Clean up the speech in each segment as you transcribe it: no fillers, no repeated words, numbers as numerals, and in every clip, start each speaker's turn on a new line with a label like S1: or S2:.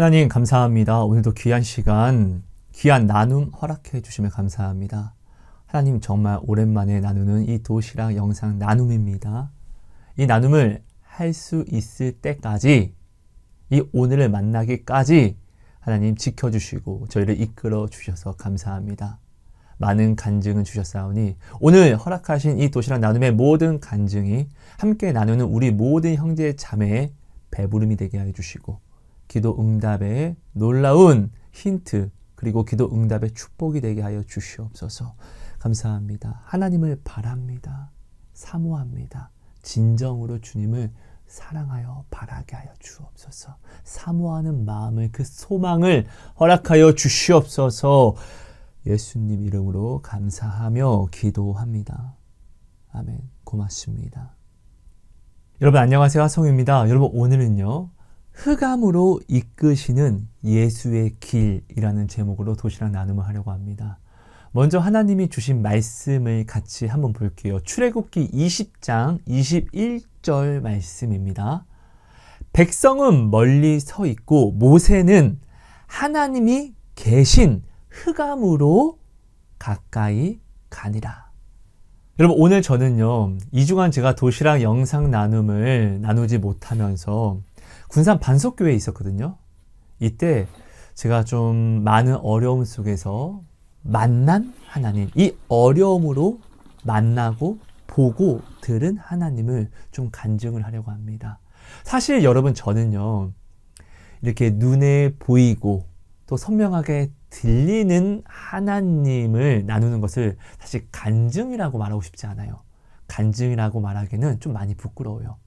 S1: 하나님 감사합니다. 오늘도 귀한 시간, 귀한 나눔 허락해 주시며 감사합니다. 하나님 정말 오랜만에 나누는 이 도시락 영상 나눔입니다. 이 나눔을 할 수 있을 때까지, 이 오늘을 만나기까지 하나님 지켜주시고 저희를 이끌어 주셔서 감사합니다. 많은 간증을 주셨사오니 오늘 허락하신 이 도시락 나눔의 모든 간증이 함께 나누는 우리 모든 형제 자매의 배부름이 되게 하여 주시고 기도 응답의 놀라운 힌트 그리고 기도 응답의 축복이 되게 하여 주시옵소서. 감사합니다. 하나님을 바랍니다. 사모합니다. 진정으로 주님을 사랑하여 바라게 하여 주옵소서. 사모하는 마음을, 그 소망을 허락하여 주시옵소서. 예수님 이름으로 감사하며 기도합니다. 아멘. 고맙습니다. 여러분 안녕하세요. 하성우입니다. 여러분 오늘은요, 흑암으로 이끄시는 예수의 길이라는 제목으로 도시락 나눔을 하려고 합니다. 먼저 하나님이 주신 말씀을 같이 한번 볼게요. 출애굽기 20장 21절 말씀입니다. 백성은 멀리 서 있고 모세는 하나님이 계신 흑암으로 가까이 가니라. 여러분 오늘 저는요, 2주간 제가 도시락 영상 나눔을 나누지 못하면서 군산 반석교회에 있었거든요. 이때 제가 좀 많은 어려움 속에서 만난 하나님, 이 어려움으로 만나고 보고 들은 하나님을 좀 간증을 하려고 합니다. 사실 여러분 저는요, 이렇게 눈에 보이고 또 선명하게 들리는 하나님을 나누는 것을 사실 간증이라고 말하고 싶지 않아요. 간증이라고 말하기는 좀 많이 부끄러워요.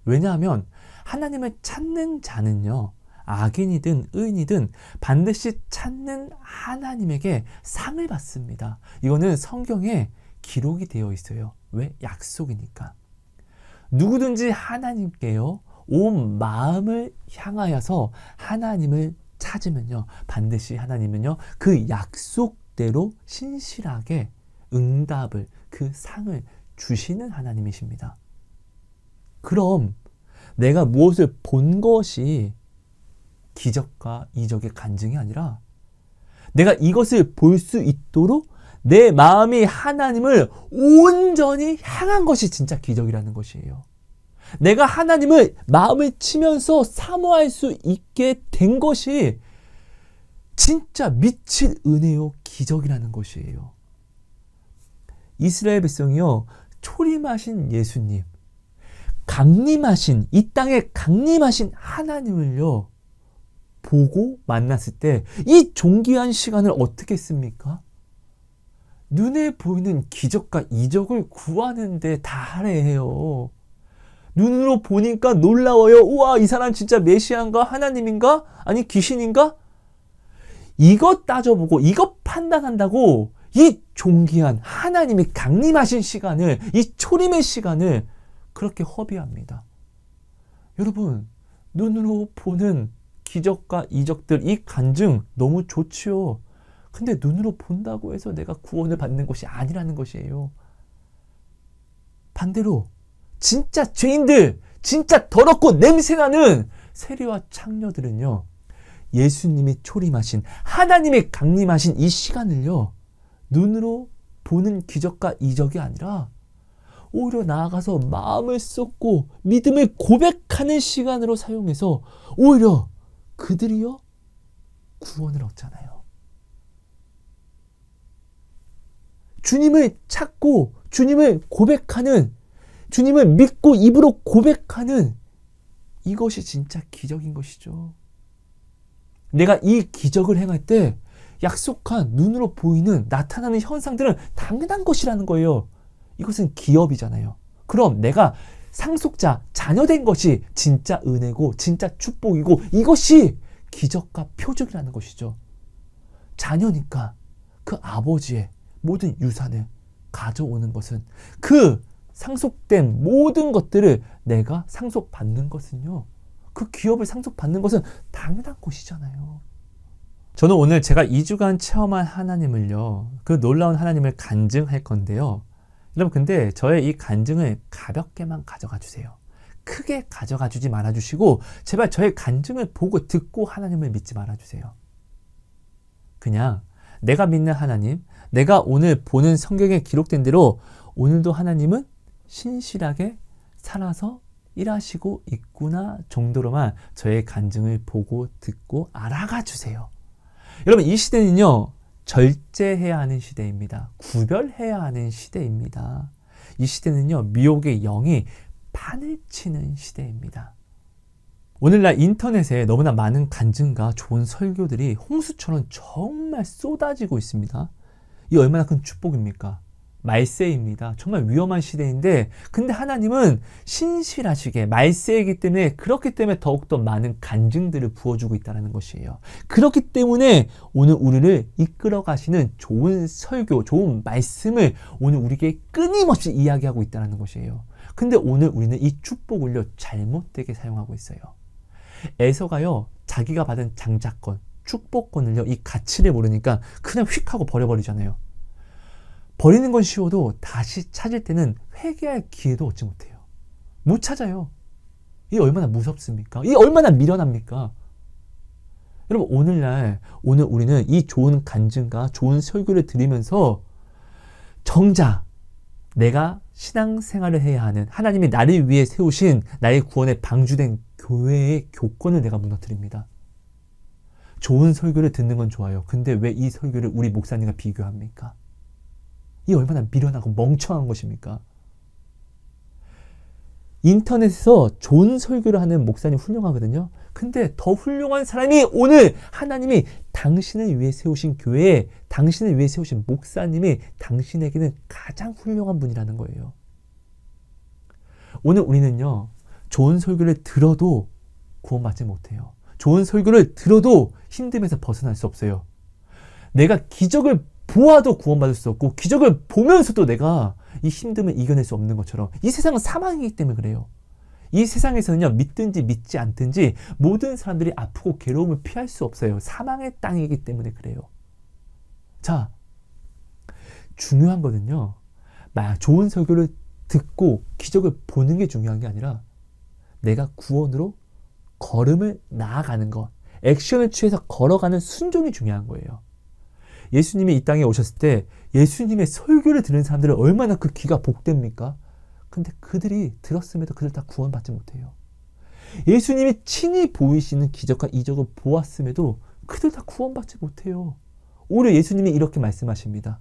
S1: 왜냐하면 하나님을 찾는 자는요, 악인이든 의인이든 반드시 찾는 하나님에게 상을 받습니다. 이거는 성경에 기록이 되어 있어요. 왜? 약속이니까. 누구든지 하나님께요, 온 마음을 향하여서 하나님을 찾으면요, 반드시 하나님은요, 그 약속대로 신실하게 응답을, 그 상을 주시는 하나님이십니다. 그럼 내가 무엇을 본 것이 기적과 이적의 간증이 아니라 내가 이것을 볼 수 있도록 내 마음이 하나님을 온전히 향한 것이 진짜 기적이라는 것이에요. 내가 하나님을 마음을 치면서 사모할 수 있게 된 것이 진짜 미칠 은혜요, 기적이라는 것이에요. 이스라엘 백성이요, 초림하신 예수님, 강림하신, 이 땅에 강림하신 하나님을요 보고 만났을 때 이 존귀한 시간을 어떻게 씁니까? 눈에 보이는 기적과 이적을 구하는데 다 할애해요. 눈으로 보니까 놀라워요. 우와, 이 사람 진짜 메시아인가? 하나님인가? 아니 귀신인가? 이것 따져보고 이것 판단한다고 이 존귀한 하나님이 강림하신 시간을, 이 초림의 시간을 그렇게 허비합니다. 여러분, 눈으로 보는 기적과 이적들, 이 간증 너무 좋지요. 근데 눈으로 본다고 해서 내가 구원을 받는 것이 아니라는 것이에요. 반대로 진짜 죄인들, 진짜 더럽고 냄새나는 세리와 창녀들은요, 예수님이 초림하신, 하나님이 강림하신 이 시간을요, 눈으로 보는 기적과 이적이 아니라 오히려 나아가서 마음을 쏟고 믿음을 고백하는 시간으로 사용해서 오히려 그들이요, 구원을 얻잖아요. 주님을 찾고 주님을 고백하는, 주님을 믿고 입으로 고백하는, 이것이 진짜 기적인 것이죠. 내가 이 기적을 행할 때 약속한 눈으로 보이는 나타나는 현상들은 당연한 것이라는 거예요. 이것은 기업이잖아요. 그럼 내가 상속자, 자녀된 것이 진짜 은혜고 진짜 축복이고 이것이 기적과 표적이라는 것이죠. 자녀니까 그 아버지의 모든 유산을 가져오는 것은, 그 상속된 모든 것들을 내가 상속받는 것은요, 그 기업을 상속받는 것은 당연한 것이잖아요. 저는 오늘 제가 2주간 체험한 하나님을요, 그 놀라운 하나님을 간증할 건데요. 여러분 근데 저의 이 간증을 가볍게만 가져가 주세요. 크게 가져가 주지 말아주시고 제발 저의 간증을 보고 듣고 하나님을 믿지 말아주세요. 그냥 내가 믿는 하나님, 내가 오늘 보는 성경에 기록된 대로 오늘도 하나님은 신실하게 살아서 일하시고 있구나 정도로만 저의 간증을 보고 듣고 알아가 주세요. 여러분, 이 시대는요, 절제해야 하는 시대입니다. 구별해야 하는 시대입니다. 이 시대는요, 미혹의 영이 판을 치는 시대입니다. 오늘날 인터넷에 너무나 많은 간증과 좋은 설교들이 홍수처럼 정말 쏟아지고 있습니다. 이 얼마나 큰 축복입니까? 말세입니다. 정말 위험한 시대인데, 근데 하나님은 신실하시게 말세이기 때문에, 그렇기 때문에 더욱더 많은 간증들을 부어주고 있다는 것이에요. 그렇기 때문에 오늘 우리를 이끌어 가시는 좋은 설교, 좋은 말씀을 오늘 우리에게 끊임없이 이야기하고 있다는 것이에요. 근데 오늘 우리는 이 축복을요, 잘못되게 사용하고 있어요. 에서가요, 자기가 받은 장자권, 축복권을요, 이 가치를 모르니까 그냥 휙 하고 버려버리잖아요. 버리는 건 쉬워도 다시 찾을 때는 회개할 기회도 얻지 못해요. 못 찾아요. 이게 얼마나 무섭습니까? 이게 얼마나 미련합니까? 여러분, 오늘 우리는 이 좋은 간증과 좋은 설교를 들으면서 정작 내가 신앙생활을 해야 하는, 하나님이 나를 위해 세우신 나의 구원에 방주된 교회의 교권을 내가 무너뜨립니다. 좋은 설교를 듣는 건 좋아요. 근데 왜 이 설교를 우리 목사님과 비교합니까? 이 얼마나 미련하고 멍청한 것입니까? 인터넷에서 좋은 설교를 하는 목사님 훌륭하거든요. 근데 더 훌륭한 사람이 오늘 하나님이 당신을 위해 세우신 교회에, 당신을 위해 세우신 목사님이 당신에게는 가장 훌륭한 분이라는 거예요. 오늘 우리는요, 좋은 설교를 들어도 구원받지 못해요. 좋은 설교를 들어도 힘듦에서 벗어날 수 없어요. 내가 기적을 보아도 구원받을 수 없고, 기적을 보면서도 내가 이 힘듦을 이겨낼 수 없는 것처럼, 이 세상은 사망이기 때문에 그래요. 이 세상에서는요, 믿든지 믿지 않든지 모든 사람들이 아프고 괴로움을 피할 수 없어요. 사망의 땅이기 때문에 그래요. 자, 중요한 거는요, 좋은 설교를 듣고 기적을 보는 게 중요한 게 아니라 내가 구원으로 걸음을 나아가는 것, 액션을 취해서 걸어가는 순종이 중요한 거예요. 예수님이 이 땅에 오셨을 때 예수님의 설교를 들은 사람들은 얼마나 그 귀가 복됩니까? 근데 그들이 들었음에도 그들 다 구원받지 못해요. 예수님이 친히 보이시는 기적과 이적을 보았음에도 그들 다 구원받지 못해요. 오히려 예수님이 이렇게 말씀하십니다.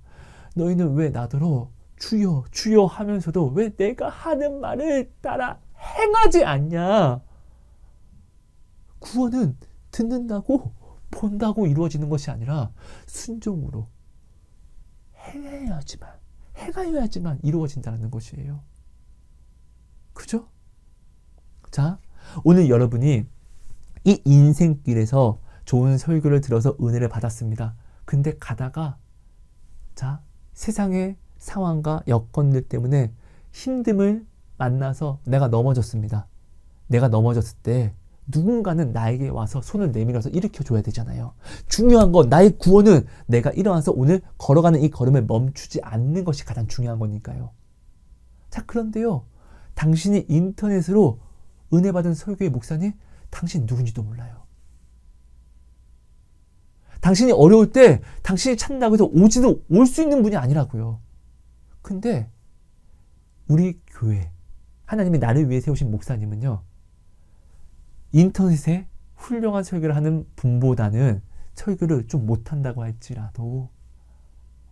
S1: 너희는 왜 나더러 주여 주여 하면서도 왜 내가 하는 말을 따라 행하지 않냐? 구원은 듣는다고 본다고 이루어지는 것이 아니라 순종으로 행하여야지만 이루어진다는 것이에요. 그죠? 자, 오늘 여러분이 이 인생길에서 좋은 설교를 들어서 은혜를 받았습니다. 근데 가다가 세상의 상황과 여건들 때문에 힘듦을 만나서 내가 넘어졌습니다. 내가 넘어졌을 때 누군가는 나에게 와서 손을 내밀어서 일으켜줘야 되잖아요. 중요한 건 나의 구원은 내가 일어나서 오늘 걸어가는 이 걸음을 멈추지 않는 것이 가장 중요한 거니까요. 자, 그런데요, 당신이 인터넷으로 은혜 받은 설교의 목사님, 당신 누군지도 몰라요. 당신이 어려울 때 당신이 찾는다고 해서 올 수 있는 분이 아니라고요. 근데 우리 교회, 하나님이 나를 위해 세우신 목사님은요, 인터넷에 훌륭한 설교를 하는 분보다는 설교를 좀 못한다고 할지라도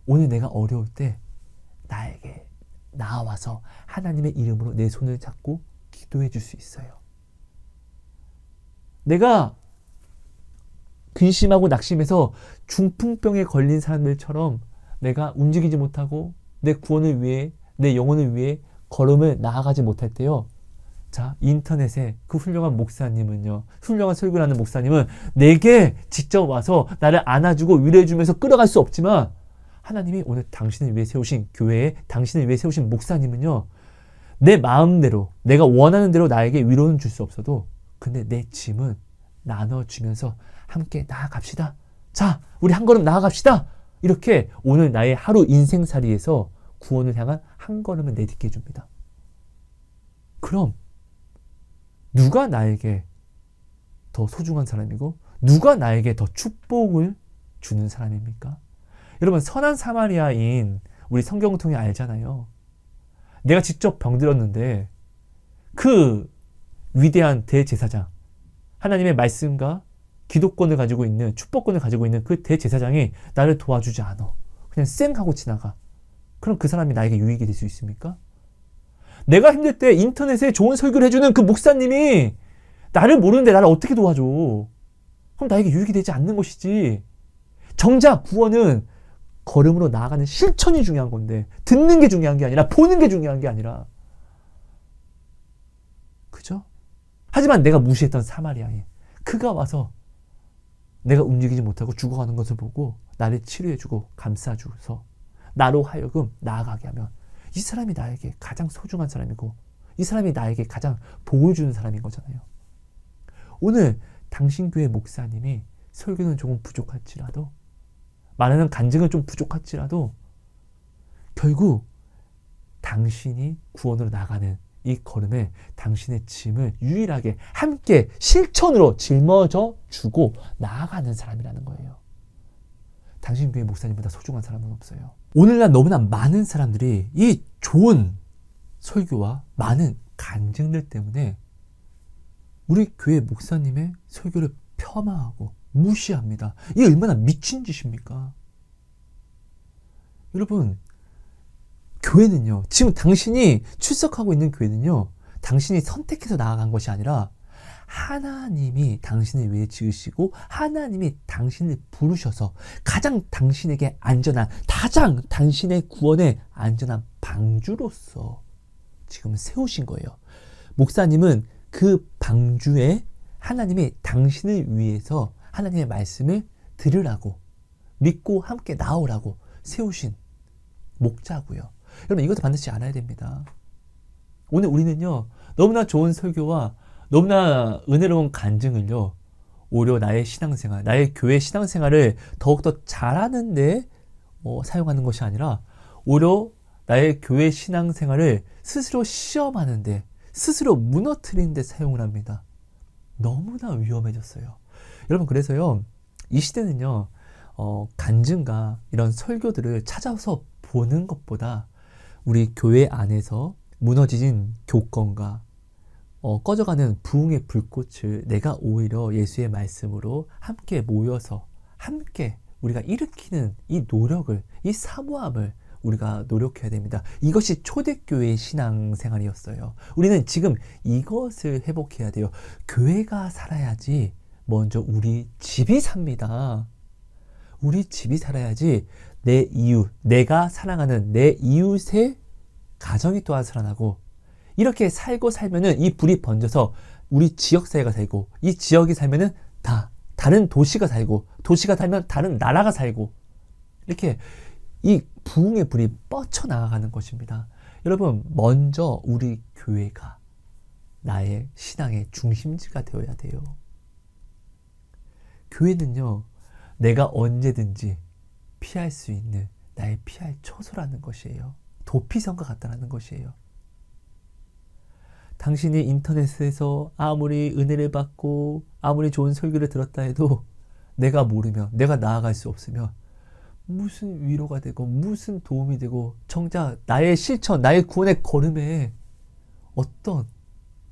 S1: 오늘 내가 어려울 때 나에게 나와서 하나님의 이름으로 내 손을 잡고 기도해 줄 수 있어요. 내가 근심하고 낙심해서 중풍병에 걸린 사람들처럼 내가 움직이지 못하고 내 구원을 위해, 내 영혼을 위해 걸음을 나아가지 못할 때요, 자, 인터넷에 그 훌륭한 목사님은요, 훌륭한 설교를 하는 목사님은 내게 직접 와서 나를 안아주고 위로해주면서 끌어갈 수 없지만, 하나님이 오늘 당신을 위해 세우신 교회에, 당신을 위해 세우신 목사님은요, 내 마음대로, 내가 원하는 대로 나에게 위로는 줄 수 없어도, 근데 내 짐은 나눠주면서 함께 나아갑시다. 자, 우리 한 걸음 나아갑시다. 이렇게 오늘 나의 하루 인생살이에서 구원을 향한 한 걸음을 내딛게 해줍니다. 그럼 누가 나에게 더 소중한 사람이고 누가 나에게 더 축복을 주는 사람입니까? 여러분, 선한 사마리아인 우리 성경을 통해 알잖아요. 내가 직접 병들었는데 그 위대한 대제사장, 하나님의 말씀과 기도권을 가지고 있는, 축복권을 가지고 있는 그 대제사장이 나를 도와주지 않아. 그냥 쌩 하고 지나가. 그럼 그 사람이 나에게 유익이 될 수 있습니까? 내가 힘들 때 인터넷에 좋은 설교를 해주는 그 목사님이 나를 모르는데 나를 어떻게 도와줘? 그럼 나에게 유익이 되지 않는 것이지. 정작 구원은 걸음으로 나아가는 실천이 중요한 건데, 듣는 게 중요한 게 아니라 보는 게 중요한 게 아니라. 그죠? 하지만 내가 무시했던 사마리아인, 그가 와서 내가 움직이지 못하고 죽어가는 것을 보고 나를 치료해주고 감싸줘서 나로 하여금 나아가게 하면 이 사람이 나에게 가장 소중한 사람이고 이 사람이 나에게 가장 복을 주는 사람인 거잖아요. 오늘 당신 교회 목사님이 설교는 조금 부족할지라도, 말하는 간증은 좀 부족할지라도 결국 당신이 구원으로 나가는 이 걸음에 당신의 짐을 유일하게 함께 실천으로 짊어져 주고 나아가는 사람이라는 거예요. 당신 교회 목사님보다 소중한 사람은 없어요. 오늘날 너무나 많은 사람들이 이 좋은 설교와 많은 간증들 때문에 우리 교회 목사님의 설교를 폄하하고 무시합니다. 이게 얼마나 미친 짓입니까? 여러분, 교회는요, 지금 당신이 출석하고 있는 교회는요, 당신이 선택해서 나아간 것이 아니라 하나님이 당신을 위해 지으시고 하나님이 당신을 부르셔서 가장 당신에게 안전한, 가장 당신의 구원에 안전한 방주로서 지금 세우신 거예요. 목사님은 그 방주에 하나님이 당신을 위해서 하나님의 말씀을 들으라고, 믿고 함께 나오라고 세우신 목자고요. 여러분, 이것도 반드시 알아야 됩니다. 오늘 우리는요, 너무나 좋은 설교와 너무나 은혜로운 간증을요, 오히려 나의 신앙생활, 나의 교회 신앙생활을 더욱더 잘하는데 사용하는 것이 아니라 오히려 나의 교회 신앙생활을 스스로 시험하는데, 스스로 무너뜨리는 데 사용을 합니다. 너무나 위험해졌어요. 여러분, 그래서요, 이 시대는요, 간증과 이런 설교들을 찾아서 보는 것보다 우리 교회 안에서 무너진 교권과 꺼져가는 부흥의 불꽃을 내가 오히려 예수의 말씀으로 함께 모여서 함께 우리가 일으키는 이 노력을, 이 사모함을 우리가 노력해야 됩니다. 이것이 초대교회의 신앙생활이었어요. 우리는 지금 이것을 회복해야 돼요. 교회가 살아야지 먼저 우리 집이 삽니다. 우리 집이 살아야지 내 이웃, 내가 사랑하는 내 이웃의 가정이 또한 살아나고, 이렇게 살고 살면은 이 불이 번져서 우리 지역사회가 살고, 이 지역이 살면은 다른 도시가 살고, 도시가 살면 다른 나라가 살고, 이렇게 이 부흥의 불이 뻗쳐나가는 것입니다. 여러분, 먼저 우리 교회가 나의 신앙의 중심지가 되어야 돼요. 교회는요, 내가 언제든지 피할 수 있는 나의 피할 처소라는 것이에요. 도피성과 같다는 것이에요. 당신이 인터넷에서 아무리 은혜를 받고 아무리 좋은 설교를 들었다 해도 내가 모르면, 내가 나아갈 수 없으면 무슨 위로가 되고 무슨 도움이 되고 정작 나의 실천, 나의 구원의 걸음에 어떤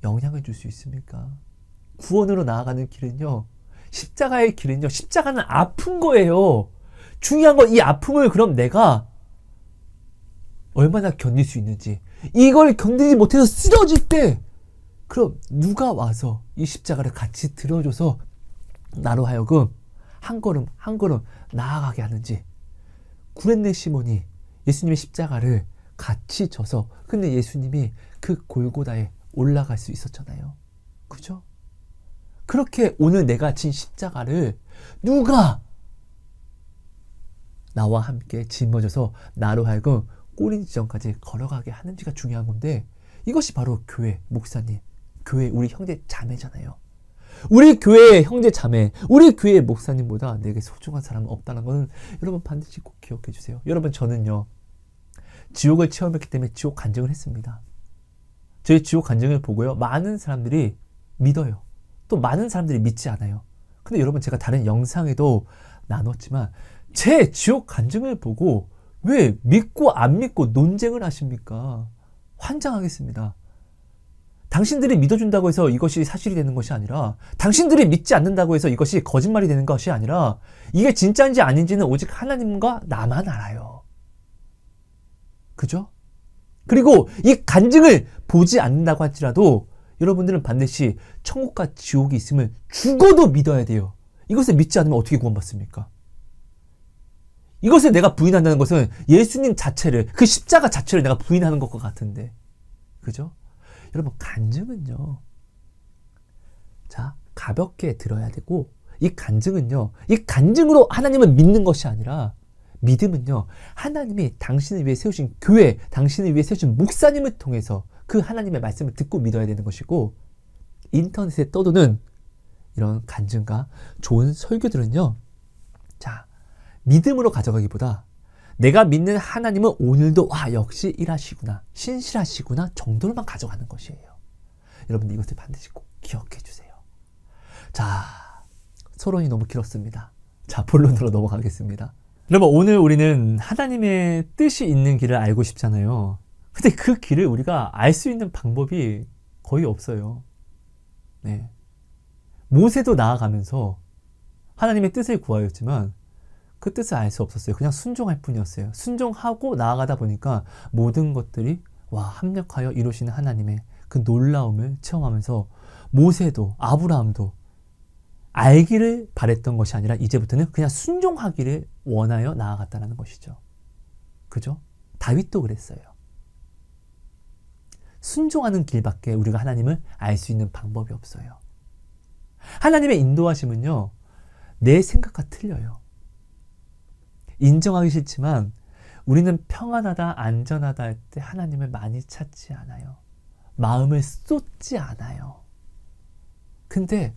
S1: 영향을 줄 수 있습니까? 구원으로 나아가는 길은요, 십자가의 길은요, 십자가는 아픈 거예요. 중요한 건 이 아픔을 그럼 내가 얼마나 견딜 수 있는지, 이걸 견디지 못해서 쓰러질 때 그럼 누가 와서 이 십자가를 같이 들어줘서 나로 하여금 한 걸음 한 걸음 나아가게 하는지. 구레네 시몬이 예수님의 십자가를 같이 져서, 근데 예수님이 그 골고다에 올라갈 수 있었잖아요. 그죠? 그렇게 오늘 내가 진 십자가를 누가 나와 함께 짊어져서 나로 하여금 꼬린 지점까지 걸어가게 하는지가 중요한 건데, 이것이 바로 교회, 목사님, 교회 우리 형제 자매잖아요. 우리 교회의 형제 자매, 우리 교회의 목사님보다 내게 소중한 사람은 없다는 것은 여러분 반드시 꼭 기억해 주세요. 여러분, 저는요, 지옥을 체험했기 때문에 지옥 간증을 했습니다. 저희 지옥 간증을 보고요, 많은 사람들이 믿어요. 또 많은 사람들이 믿지 않아요. 근데 여러분, 제가 다른 영상에도 나눴지만 제 지옥 간증을 보고 왜 믿고 안 믿고 논쟁을 하십니까? 환장하겠습니다. 당신들이 믿어준다고 해서 이것이 사실이 되는 것이 아니라, 당신들이 믿지 않는다고 해서 이것이 거짓말이 되는 것이 아니라, 이게 진짜인지 아닌지는 오직 하나님과 나만 알아요. 그죠? 그리고 이 간증을 보지 않는다고 할지라도 여러분들은 반드시 천국과 지옥이 있음을 죽어도 믿어야 돼요. 이것을 믿지 않으면 어떻게 구원받습니까? 이것을 내가 부인한다는 것은 예수님 자체를, 그 십자가 자체를 내가 부인하는 것과 같은데, 그죠? 여러분, 간증은요, 자, 가볍게 들어야 되고, 이 간증은요, 이 간증으로 하나님을 믿는 것이 아니라, 믿음은요, 하나님이 당신을 위해 세우신 교회, 당신을 위해 세우신 목사님을 통해서 그 하나님의 말씀을 듣고 믿어야 되는 것이고, 인터넷에 떠도는 이런 간증과 좋은 설교들은요, 자, 믿음으로 가져가기보다 내가 믿는 하나님은 오늘도 역시 일하시구나, 신실하시구나 정도로만 가져가는 것이에요. 여러분, 이것을 반드시 꼭 기억해 주세요. 자, 서론이 너무 길었습니다. 자, 본론으로 넘어가겠습니다. 여러분, 오늘 우리는 하나님의 뜻이 있는 길을 알고 싶잖아요. 근데 그 길을 우리가 알 수 있는 방법이 거의 없어요. 네. 모세도 나아가면서 하나님의 뜻을 구하였지만 그 뜻을 알 수 없었어요. 그냥 순종할 뿐이었어요. 순종하고 나아가다 보니까 모든 것들이 합력하여 이루시는 하나님의 그 놀라움을 체험하면서 모세도 아브라함도 알기를 바랬던 것이 아니라 이제부터는 그냥 순종하기를 원하여 나아갔다는 것이죠. 그죠? 다윗도 그랬어요. 순종하는 길밖에 우리가 하나님을 알 수 있는 방법이 없어요. 하나님의 인도하심은요, 내 생각과 틀려요. 인정하기 싫지만 우리는 평안하다, 안전하다 할 때 하나님을 많이 찾지 않아요. 마음을 쏟지 않아요. 근데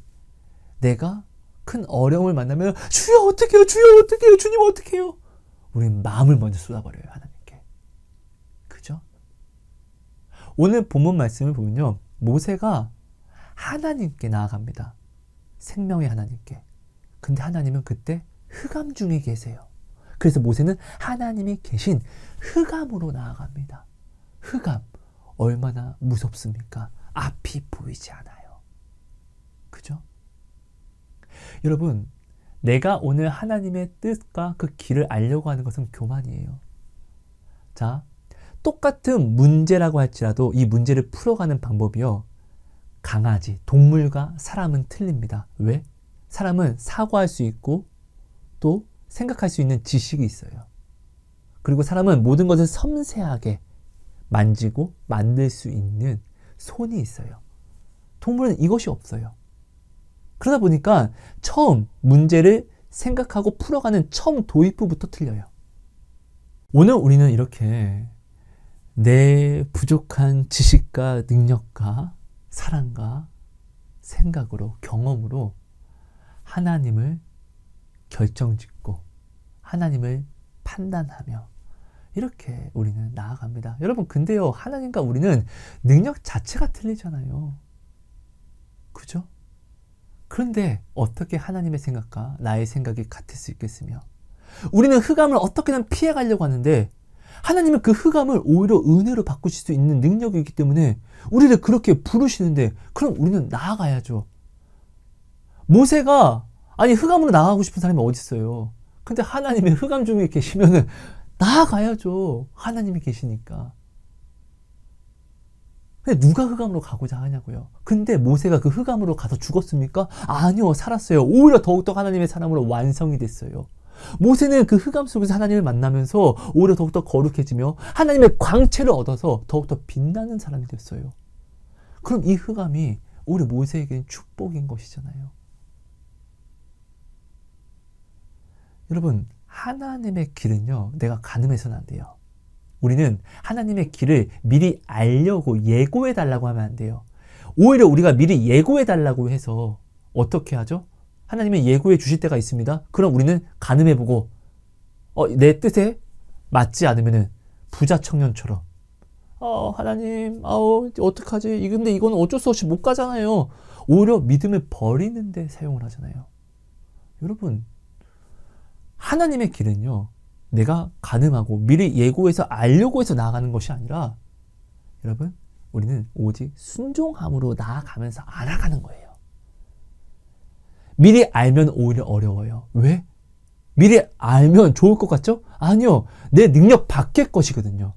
S1: 내가 큰 어려움을 만나면 주여 어떡해요, 주여 어떡해요, 주님 어떡해요, 우리는 마음을 먼저 쏟아버려요, 하나님께. 그죠? 오늘 본문 말씀을 보면요, 모세가 하나님께 나아갑니다. 생명의 하나님께. 근데 하나님은 그때 흑암 중에 계세요. 그래서 모세는 하나님이 계신 흑암으로 나아갑니다. 흑암, 얼마나 무섭습니까? 앞이 보이지 않아요. 그죠? 여러분, 내가 오늘 하나님의 뜻과 그 길을 알려고 하는 것은 교만이에요. 자, 똑같은 문제라고 할지라도 이 문제를 풀어가는 방법이요, 강아지, 동물과 사람은 틀립니다. 왜? 사람은 사고할 수 있고 또 생각할 수 있는 지식이 있어요. 그리고 사람은 모든 것을 섬세하게 만지고 만들 수 있는 손이 있어요. 동물은 이것이 없어요. 그러다 보니까 처음 문제를 생각하고 풀어가는 처음 도입부부터 틀려요. 오늘 우리는 이렇게 내 부족한 지식과 능력과 사랑과 생각으로, 경험으로 하나님을 결정짓고 하나님을 판단하며 이렇게 우리는 나아갑니다. 여러분, 근데요, 하나님과 우리는 능력 자체가 틀리잖아요. 그죠? 그런데 어떻게 하나님의 생각과 나의 생각이 같을 수 있겠으며, 우리는 흑암을 어떻게든 피해가려고 하는데 하나님은 그 흑암을 오히려 은혜로 바꾸실 수 있는 능력이 있기 때문에 우리를 그렇게 부르시는데, 그럼 우리는 나아가야죠. 모세가 흑암으로 나아가고 싶은 사람이 어디 있어요? 근데 하나님이 흑암 중에 계시면은 나아가야죠. 하나님이 계시니까. 근데 누가 흑암으로 가고자 하냐고요. 근데 모세가 그 흑암으로 가서 죽었습니까? 아니요, 살았어요. 오히려 더욱더 하나님의 사람으로 완성이 됐어요. 모세는 그 흑암 속에서 하나님을 만나면서 오히려 더욱더 거룩해지며 하나님의 광채를 얻어서 더욱더 빛나는 사람이 됐어요. 그럼 이 흑암이 오히려 모세에게는 축복인 것이잖아요. 여러분, 하나님의 길은요, 내가 가늠해서는 안 돼요. 우리는 하나님의 길을 미리 알려고 예고해달라고 하면 안 돼요. 오히려 우리가 미리 예고해달라고 해서 어떻게 하죠? 하나님은 예고해 주실 때가 있습니다. 그럼 우리는 가늠해보고 내 뜻에 맞지 않으면은 부자 청년처럼 하나님, 어떡하지? 근데 이건 어쩔 수 없이 못 가잖아요. 오히려 믿음을 버리는 데 사용을 하잖아요. 여러분, 하나님의 길은요, 내가 가늠하고 미리 예고해서 알려고 해서 나아가는 것이 아니라, 여러분, 우리는 오직 순종함으로 나아가면서 알아가는 거예요. 미리 알면 오히려 어려워요. 왜? 미리 알면 좋을 것 같죠? 아니요. 내 능력 밖의 것이거든요.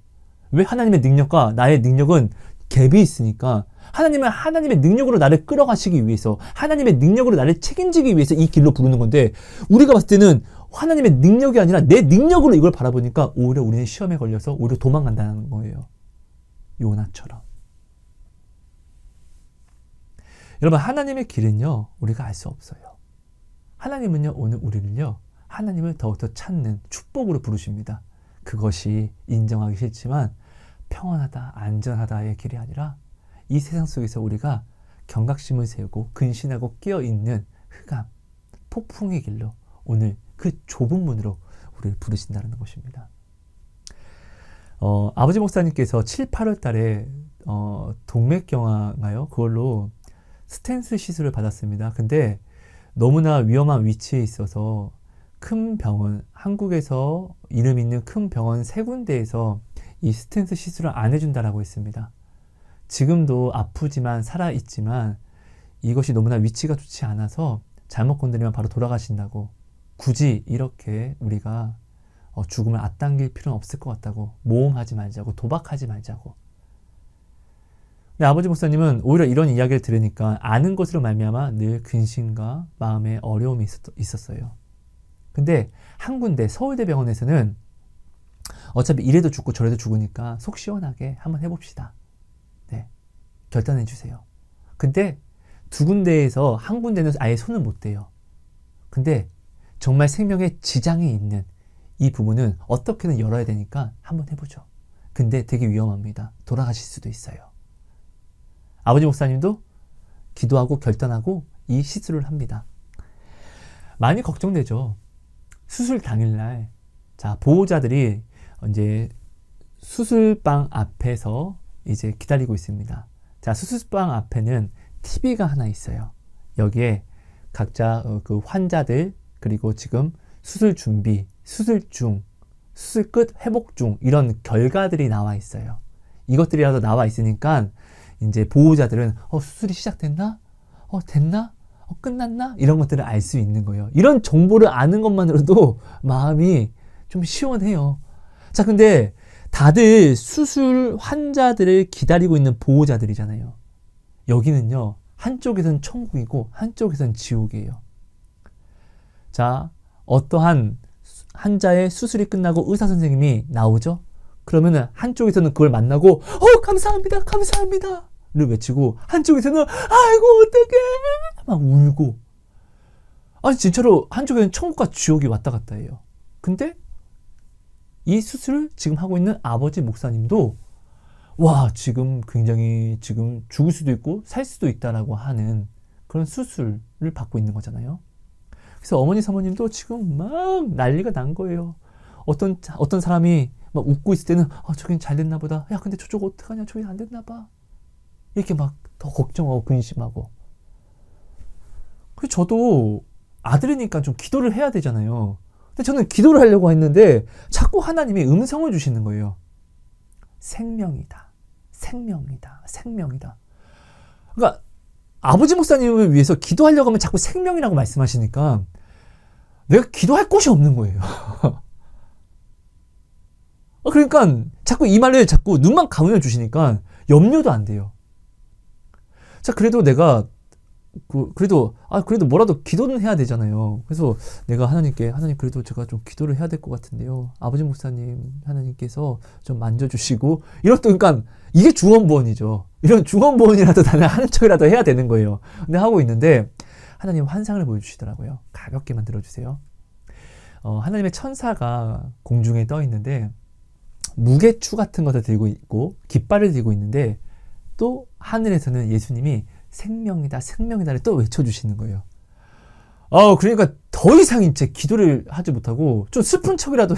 S1: 왜? 하나님의 능력과 나의 능력은 갭이 있으니까 하나님은 하나님의 능력으로 나를 끌어가시기 위해서, 하나님의 능력으로 나를 책임지기 위해서 이 길로 부르는 건데, 우리가 봤을 때는 하나님의 능력이 아니라 내 능력으로 이걸 바라보니까 오히려 우리는 시험에 걸려서 오히려 도망간다는 거예요. 요나처럼. 여러분, 하나님의 길은요, 우리가 알 수 없어요. 하나님은요, 오늘 우리를요, 하나님을 더욱더 찾는 축복으로 부르십니다. 그것이 인정하기 싫지만 평안하다, 안전하다의 길이 아니라 이 세상 속에서 우리가 경각심을 세우고 근신하고 깨어있는 흑암, 폭풍의 길로 오늘 그 좁은 문으로 우리를 부르신다는 것입니다. 아버지 목사님께서 7, 8월 달에 동맥경화인가요? 그걸로 스텐스 시술을 받았습니다. 근데 너무나 위험한 위치에 있어서 큰 병원, 한국에서 이름 있는 큰 병원 3군데에서 이 스텐스 시술을 안 해준다라고 했습니다. 지금도 아프지만 살아있지만 이것이 너무나 위치가 좋지 않아서 잘못 건드리면 바로 돌아가신다고, 굳이 이렇게 우리가 죽음을 앞당길 필요는 없을 것 같다고, 모험하지 말자고, 도박하지 말자고. 근데 아버지 목사님은 오히려 이런 이야기를 들으니까 아는 것으로 말미암아 늘 근심과 마음의 어려움이 있었어요. 근데 한 군데 서울대병원에서는 어차피 이래도 죽고 저래도 죽으니까 속 시원하게 한번 해봅시다. 네, 결단해 주세요. 근데 2군데에서 한 군데는 아예 손을 못 대요. 근데 정말 생명에 지장이 있는 이 부분은 어떻게든 열어야 되니까 한번 해보죠. 근데 되게 위험합니다. 돌아가실 수도 있어요. 아버지 목사님도 기도하고 결단하고 이 시술을 합니다. 많이 걱정되죠. 수술 당일날, 자, 보호자들이 이제 수술방 앞에서 이제 기다리고 있습니다. 자, 수술방 앞에는 TV가 하나 있어요. 여기에 각자 그 환자들, 그리고 지금 수술 준비, 수술 중, 수술 끝, 회복 중, 이런 결과들이 나와 있어요. 이것들이라도 나와 있으니까 이제 보호자들은 수술이 시작됐나? 됐나? 끝났나? 이런 것들을 알 수 있는 거예요. 이런 정보를 아는 것만으로도 마음이 좀 시원해요. 자, 근데 다들 수술 환자들을 기다리고 있는 보호자들이잖아요. 여기는요, 한쪽에선 천국이고 한쪽에선 지옥이에요. 자, 어떠한 환자의 수술이 끝나고 의사 선생님이 나오죠? 그러면은 한쪽에서는 그걸 만나고 감사합니다, 감사합니다 를 외치고, 한쪽에서는 아이고 어떡해 막 울고, 아니 진짜로 한쪽에는 천국과 지옥이 왔다 갔다 해요. 근데 이 수술을 지금 하고 있는 아버지 목사님도 와, 지금 굉장히 지금 죽을 수도 있고 살 수도 있다라고 하는 그런 수술을 받고 있는 거잖아요. 그래서 어머니 사모님도 지금 막 난리가 난 거예요. 어떤 사람이 막 웃고 있을 때는 저긴 잘 됐나 보다, 야 근데 저쪽 어떡하냐, 저긴 안 됐나 봐, 이렇게 막 더 걱정하고 근심하고. 그래서 저도 아들이니까 좀 기도를 해야 되잖아요. 근데 저는 기도를 하려고 했는데 자꾸 하나님이 음성을 주시는 거예요. 생명이다, 생명이다, 생명이다. 그러니까 아버지 목사님을 위해서 기도하려고 하면 자꾸 생명이라고 말씀하시니까 내가 기도할 곳이 없는 거예요. 그러니까 자꾸 이 말을 자꾸 눈만 감으면 주시니까 염려도 안 돼요. 자, 그래도 내가 그래도 뭐라도 기도는 해야 되잖아요. 그래서 내가 하나님 그래도 제가 좀 기도를 해야 될 것 같은데요, 아버지 목사님 하나님께서 좀 만져주시고, 그러니까 이게 중언부언이죠. 이런 중언부언이라도 나는 하는 척이라도 해야 되는 거예요. 근데 하고 있는데 하나님 환상을 보여주시더라고요. 가볍게만 들어주세요. 하나님의 천사가 공중에 떠 있는데 무게추 같은 것을 들고 있고 깃발을 들고 있는데, 또 하늘에서는 예수님이 생명이다, 생명이다를 또 외쳐주시는 거예요. 그러니까 더 이상 이제 기도를 하지 못하고 좀 슬픈 척이라도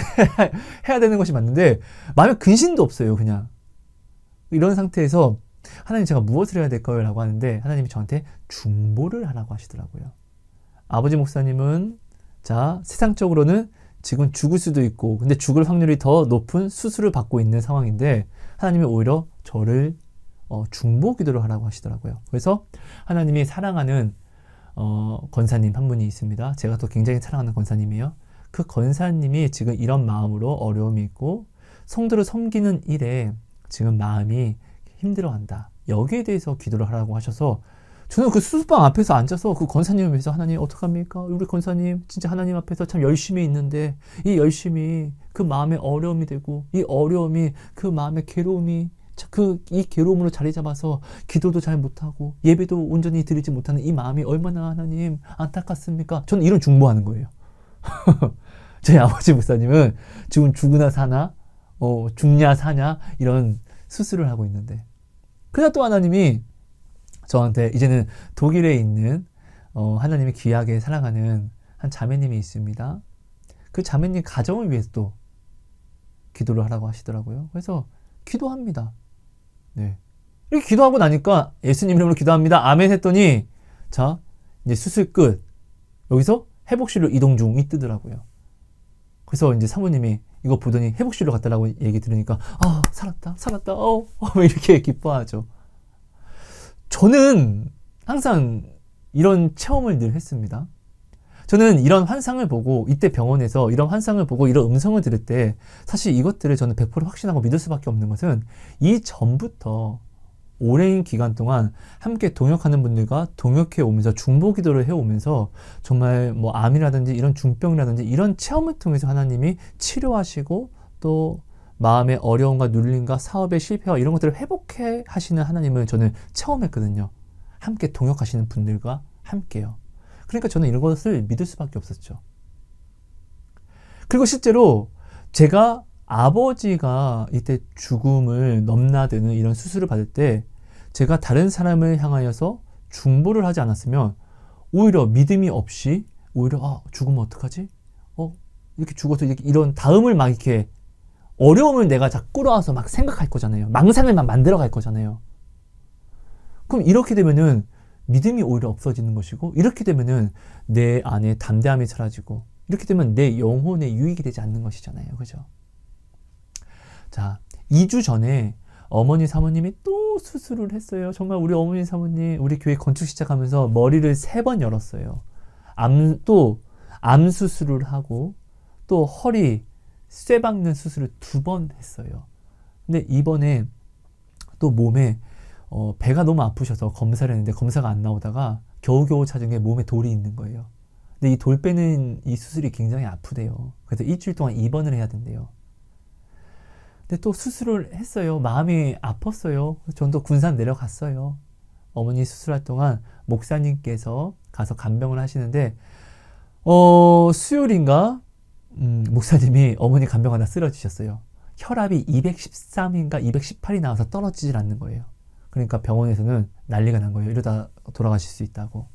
S1: 해야 되는 것이 맞는데 마음에 근심도 없어요. 그냥 이런 상태에서 하나님 제가 무엇을 해야 될까요? 라고 하는데 하나님이 저한테 중보를 하라고 하시더라고요. 아버지 목사님은 자, 세상적으로는 지금 죽을 수도 있고 근데 죽을 확률이 더 높은 수술을 받고 있는 상황인데 하나님이 오히려 저를 중보 기도를 하라고 하시더라고요. 그래서 하나님이 사랑하는 권사님 한 분이 있습니다. 제가 또 굉장히 사랑하는 권사님이에요. 그 권사님이 지금 이런 마음으로 어려움이 있고 성도를 섬기는 일에 지금 마음이 힘들어한다. 여기에 대해서 기도를 하라고 하셔서 저는 그 수술방 앞에서 앉아서 그 권사님을 위해서 하나님 어떡합니까? 우리 권사님 진짜 하나님 앞에서 참 열심히 있는데 이 열심이 그 마음의 어려움이 되고 이 어려움이 그 마음의 괴로움이 이 괴로움으로 자리 잡아서 기도도 잘 못하고 예배도 온전히 드리지 못하는 이 마음이 얼마나 하나님 안타깝습니까? 저는 이런 중보하는 거예요. 저희 아버지 목사님은 지금 죽으나 사나 죽냐 사냐 이런 수술을 하고 있는데 그러나 또 하나님이 저한테 이제는 독일에 있는 하나님이 귀하게 사랑하는 한 자매님이 있습니다. 그 자매님 가정을 위해서 또 기도를 하라고 하시더라고요. 그래서 기도합니다. 네. 이렇게 기도하고 나니까 예수님 이름으로 기도합니다. 아멘 했더니 자 이제 수술 끝. 여기서 회복실로 이동 중이 뜨더라고요. 그래서 이제 사모님이 이거 보더니 회복실로 갔다라고 얘기 들으니까 살았다 이렇게 기뻐하죠. 저는 항상 이런 체험을 늘 했습니다. 저는 이런 환상을 보고 이때 병원에서 이런 환상을 보고 이런 음성을 들을 때 사실 이것들을 저는 100% 확신하고 믿을 수밖에 없는 것은 이전부터 오랜 기간 동안 함께 동역하는 분들과 동역해 오면서 중보 기도를 해오면서 정말 뭐 암이라든지 이런 중병이라든지 이런 체험을 통해서 하나님이 치료하시고 또 마음의 어려움과 눌림과 사업의 실패와 이런 것들을 회복해 하시는 하나님을 저는 체험했거든요. 함께 동역하시는 분들과 함께요. 그러니까 저는 이런 것을 믿을 수밖에 없었죠. 그리고 실제로 제가 아버지가 이때 죽음을 넘나드는 이런 수술을 받을 때 제가 다른 사람을 향하여서 중보를 하지 않았으면 오히려 믿음이 없이 오히려 죽으면 어떡하지? 이렇게 죽어서 이런 다음을 막 이렇게 어려움을 내가 자꾸 끌어와서 막 생각할 거잖아요. 망상을 막 만들어 갈 거잖아요. 그럼 이렇게 되면은 믿음이 오히려 없어지는 것이고 이렇게 되면은 내 안에 담대함이 사라지고 이렇게 되면 내 영혼에 유익이 되지 않는 것이잖아요. 그죠? 자, 2주 전에 어머니 사모님이 또 수술을 했어요. 정말 우리 어머니 사모님 우리 교회 건축 시작하면서 머리를 3번 열었어요. 암 수술을 하고 또 허리 쇠 박는 수술을 2번 했어요. 근데 이번에 또 몸에 배가 너무 아프셔서 검사를 했는데 검사가 안 나오다가 겨우겨우 찾은 게 몸에 돌이 있는 거예요. 근데 이 돌 빼는 이 수술이 굉장히 아프대요. 그래서 일주일 동안 입원을 해야 된대요. 근데 또 수술을 했어요. 마음이 아팠어요. 전 또 군산 내려갔어요. 어머니 수술할 동안 목사님께서 가서 간병을 하시는데 수요일인가 목사님이 어머니 간병하다 쓰러지셨어요. 혈압이 213인가 218이 나와서 떨어지질 않는 거예요. 그러니까 병원에서는 난리가 난 거예요. 이러다 돌아가실 수 있다고.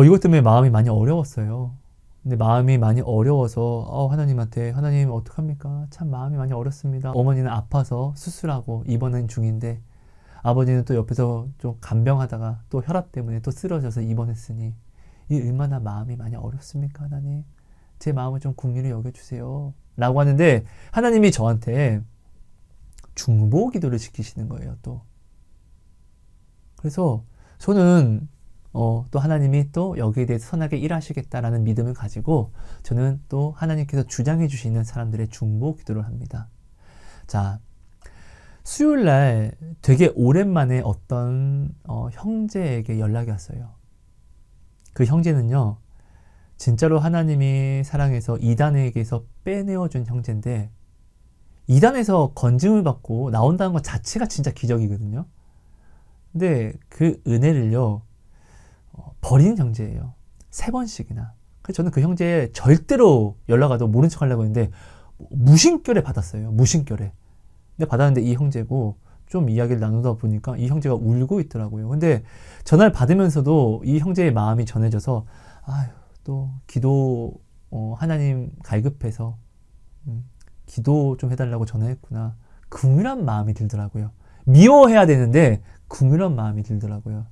S1: 이것 때문에 마음이 많이 어려웠어요. 근데 마음이 많이 어려워서 하나님한테 하나님 어떡합니까? 참 마음이 많이 어렵습니다. 어머니는 아파서 수술하고 입원은 중인데 아버지는 또 옆에서 좀 간병하다가 또 혈압 때문에 또 쓰러져서 입원했으니 이 얼마나 마음이 많이 어렵습니까? 하나님 제 마음을 좀 긍휼히 여겨주세요 라고 하는데 하나님이 저한테 중보 기도를 시키시는 거예요. 또 그래서 저는 또 하나님이 또 여기에 대해서 선하게 일하시겠다라는 믿음을 가지고 저는 또 하나님께서 주장해 주시는 사람들의 중보 기도를 합니다. 자, 수요일날 되게 오랜만에 어떤 형제에게 연락이 왔어요. 그 형제는요 진짜로 하나님이 사랑해서 이단에게서 빼내어준 형제인데 이단에서 건짐을 받고 나온다는 것 자체가 진짜 기적이거든요. 근데 그 은혜를요 버리는 형제예요. 3번씩이나. 그래서 저는 그 형제 절대로 연락 와도 모른 척 하려고 했는데 무심결에 받았어요. 무심결에. 근데 받았는데 이 형제고 좀 이야기를 나누다 보니까 이 형제가 울고 있더라고요. 근데 전화를 받으면서도 이 형제의 마음이 전해져서 또 기도 하나님 갈급해서 기도 좀 해달라고 전화했구나. 긍휼한 마음이 들더라고요. 미워해야 되는데 긍휼한 마음이 들더라고요.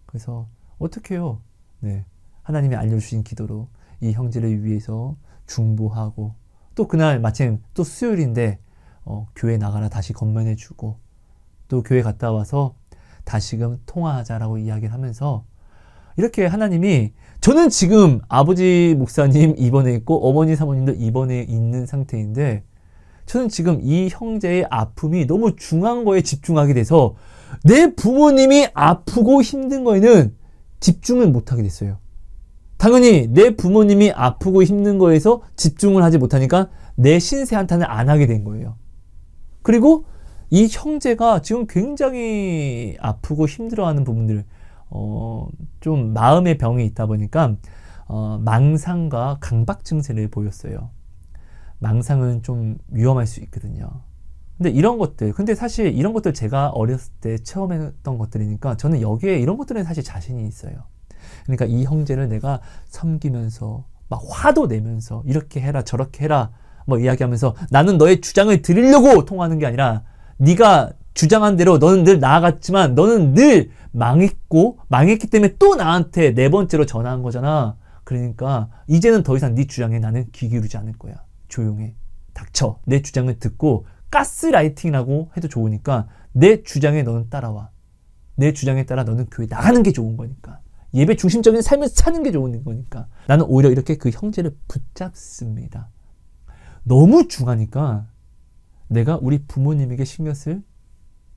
S1: 그래서 어떻게 해요? 네, 하나님이 알려주신 기도로 이 형제를 위해서 중보하고, 또 그날 마침 또 수요일인데 교회 나가라 다시 건면해주고, 또 교회 갔다 와서 다시금 통화하자라고 이야기를 하면서, 이렇게 하나님이, 저는 지금 아버지 목사님 입원해 있고 어머니 사모님도 입원해 있는 상태인데, 저는 지금 이 형제의 아픔이 너무 중요한 거에 집중하게 돼서 내 부모님이 아프고 힘든 거에는 집중을 못하게 됐어요. 당연히 내 부모님이 아프고 힘든 거에서 집중을 하지 못하니까 내 신세 한탄을 안 하게 된 거예요. 그리고 이 형제가 지금 굉장히 아프고 힘들어하는 부분들, 좀 마음의 병이 있다 보니까 망상과 강박 증세를 보였어요. 망상은 좀 위험할 수 있거든요. 근데 사실 이런 것들 제가 어렸을 때 체험했던 것들이니까 저는 여기에 이런 것들은 사실 자신이 있어요. 그러니까 이 형제를 내가 섬기면서 막 화도 내면서 이렇게 해라 저렇게 해라 뭐 이야기하면서, 나는 너의 주장을 들으려고 통하는 게 아니라, 네가 주장한 대로 너는 늘 나아갔지만 너는 늘 망했기 때문에 또 나한테 네 번째로 전화한 거잖아. 그러니까 이제는 더 이상 네 주장에 나는 귀 기울이지 않을 거야. 조용해. 닥쳐. 내 주장을 듣고, 가스라이팅이라고 해도 좋으니까 내 주장에 너는 따라와. 내 주장에 따라 너는 교회 나가는 게 좋은 거니까. 예배 중심적인 삶을 사는 게 좋은 거니까. 나는 오히려 이렇게 그 형제를 붙잡습니다. 너무 중하니까 내가 우리 부모님에게 신경 쓸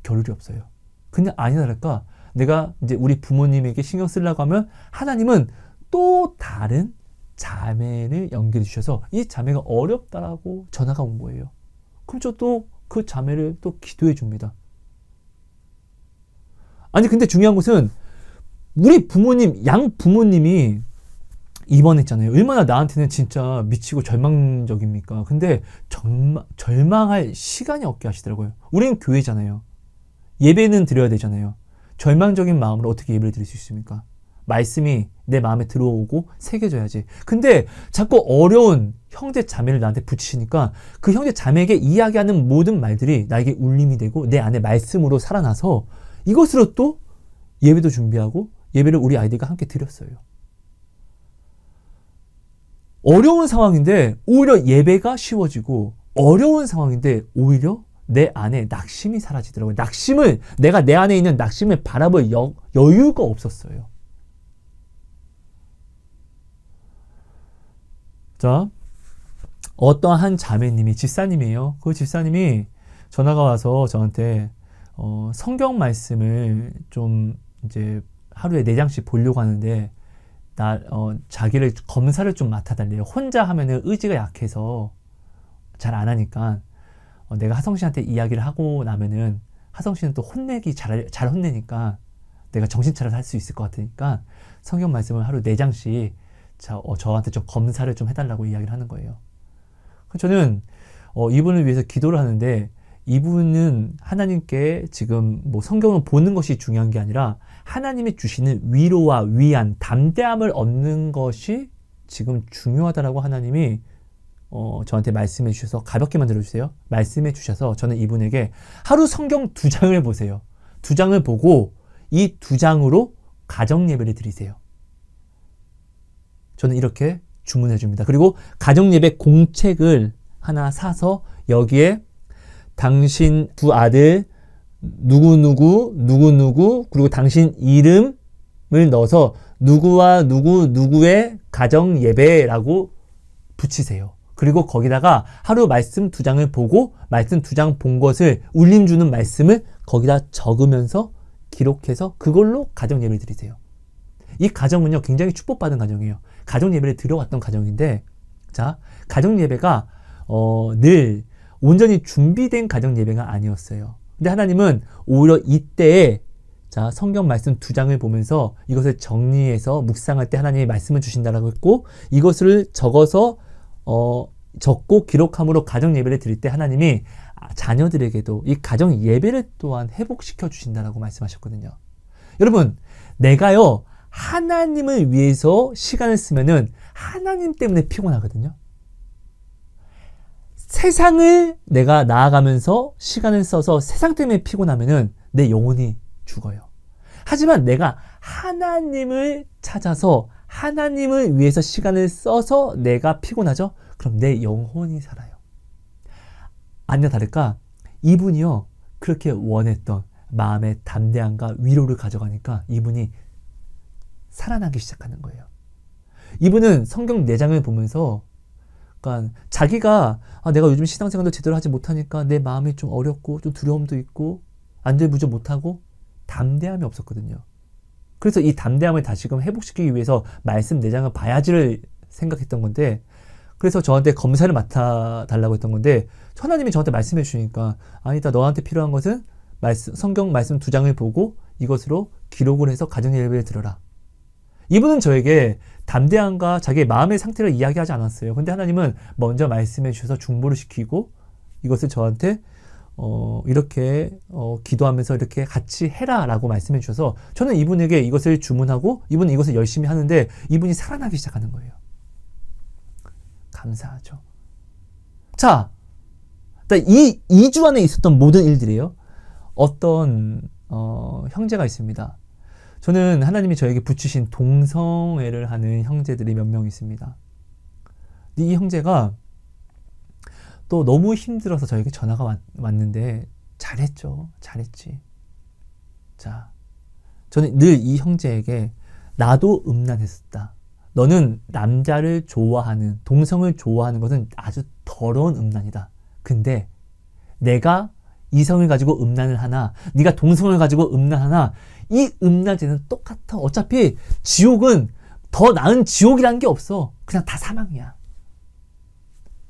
S1: 겨를이 없어요. 근데 아니나 다를까, 내가 이제 우리 부모님에게 신경 쓰려고 하면 하나님은 또 다른 자매를 연결해 주셔서 이 자매가 어렵다라고 전화가 온 거예요. 그럼 저 또 그 자매를 또 기도해 줍니다. 아니 근데 중요한 것은 우리 부모님, 양 부모님이 입원했잖아요. 얼마나 나한테는 진짜 미치고 절망적입니까? 근데 절망할 시간이 없게 하시더라고요. 우리는 교회잖아요. 예배는 드려야 되잖아요. 절망적인 마음으로 어떻게 예배를 드릴 수 있습니까? 말씀이 내 마음에 들어오고 새겨져야지. 근데 자꾸 어려운 형제 자매를 나한테 붙이시니까 그 형제 자매에게 이야기하는 모든 말들이 나에게 울림이 되고 내 안에 말씀으로 살아나서 이것으로 또 예배도 준비하고 예배를 우리 아이들과 함께 드렸어요. 어려운 상황인데 오히려 예배가 쉬워지고, 어려운 상황인데 오히려 내 안에 낙심이 사라지더라고요. 내가 내 안에 있는 낙심을 바라볼 여유가 없었어요. 자, 어떠한 자매님이, 집사님이에요. 그 집사님이 전화가 와서 저한테 성경 말씀을 좀 이제 하루에 4장씩 보려고 하는데 자기를 검사를 좀 맡아달래요. 혼자 하면은 의지가 약해서 잘 안 하니까 내가 하성 씨한테 이야기를 하고 나면은 하성 씨는 또 혼내기 잘 혼내니까 내가 정신 차려서 할 수 있을 것 같으니까 성경 말씀을 하루 4장씩 저한테 좀 검사를 좀 해달라고 이야기를 하는 거예요. 저는 이분을 위해서 기도를 하는데, 이분은 하나님께 지금 뭐 성경을 보는 것이 중요한 게 아니라 하나님이 주시는 위로와 위안, 담대함을 얻는 것이 지금 중요하다라고 하나님이 저한테 말씀해 주셔서, 가볍게만 들어주세요. 말씀해 주셔서 저는 이분에게 하루 성경 2장을 보세요. 2장을 보고 이 2장으로 가정 예배를 드리세요. 저는 이렇게 주문해 줍니다. 그리고 가정 예배 공책을 하나 사서 여기에 당신 두 아들 누구누구 그리고 당신 이름을 넣어서 누구와 누구의 가정 예배라고 붙이세요. 그리고 거기다가 하루 말씀 2장을 보고 말씀 2장 본 것을 울림 주는 말씀을 거기다 적으면서 기록해서 그걸로 가정 예배를 드리세요. 이 가정은요, 굉장히 축복받은 가정이에요. 가정 예배를 들어왔던 가정인데, 자, 가정 예배가 늘 온전히 준비된 가정 예배가 아니었어요. 근데 하나님은 오히려 이때에 성경 말씀 2장을 보면서 이것을 정리해서 묵상할 때 하나님이 말씀을 주신다라고 했고, 이것을 적고 기록함으로 가정 예배를 드릴 때 하나님이 자녀들에게도 이 가정 예배를 또한 회복시켜 주신다라고 말씀하셨거든요. 여러분, 내가요 하나님을 위해서 시간을 쓰면은 하나님 때문에 피곤하거든요. 세상을 내가 나아가면서 시간을 써서 세상 때문에 피곤하면은 내 영혼이 죽어요. 하지만 내가 하나님을 찾아서 하나님을 위해서 시간을 써서 내가 피곤하죠? 그럼 내 영혼이 살아요. 아니나 다를까 이분이요 그렇게 원했던 마음의 담대함과 위로를 가져가니까 이분이 살아나기 시작하는 거예요. 이분은 성경 4장을 보면서 그러니까 자기가 내가 요즘 신앙생활도 제대로 하지 못하니까 내 마음이 좀 어렵고 좀 두려움도 있고 안절부절 못하고 담대함이 없었거든요. 그래서 이 담대함을 다시금 회복시키기 위해서 말씀 4장을 봐야지를 생각했던 건데 그래서 저한테 검사를 맡아달라고 했던 건데 하나님이 저한테 말씀해 주시니까 아니다 너한테 필요한 것은 성경 말씀 2장을 보고 이것으로 기록을 해서 가정 예배를 드려라. 이분은 저에게 담대함과 자기의 마음의 상태를 이야기하지 않았어요. 근데 하나님은 먼저 말씀해 주셔서 중보를 시키고 이것을 저한테 이렇게 기도하면서 이렇게 같이 해라 라고 말씀해 주셔서 저는 이분에게 이것을 주문하고 이분은 이것을 열심히 하는데 이분이 살아나기 시작하는 거예요. 감사하죠. 자, 이 2주 안에 있었던 모든 일들이에요. 어떤 형제가 있습니다. 저는 하나님이 저에게 붙이신 동성애를 하는 형제들이 몇 명 있습니다. 이 형제가 또 너무 힘들어서 저에게 전화가 왔는데 잘했죠. 잘했지. 자, 저는 늘 이 형제에게 나도 음란했었다. 너는 남자를 좋아하는, 동성을 좋아하는 것은 아주 더러운 음란이다. 근데 내가 이성을 가지고 음란을 하나, 네가 동성을 가지고 음란하나 이 음란죄는 똑같아. 어차피 지옥은 더 나은 지옥이라는 게 없어. 그냥 다 사망이야.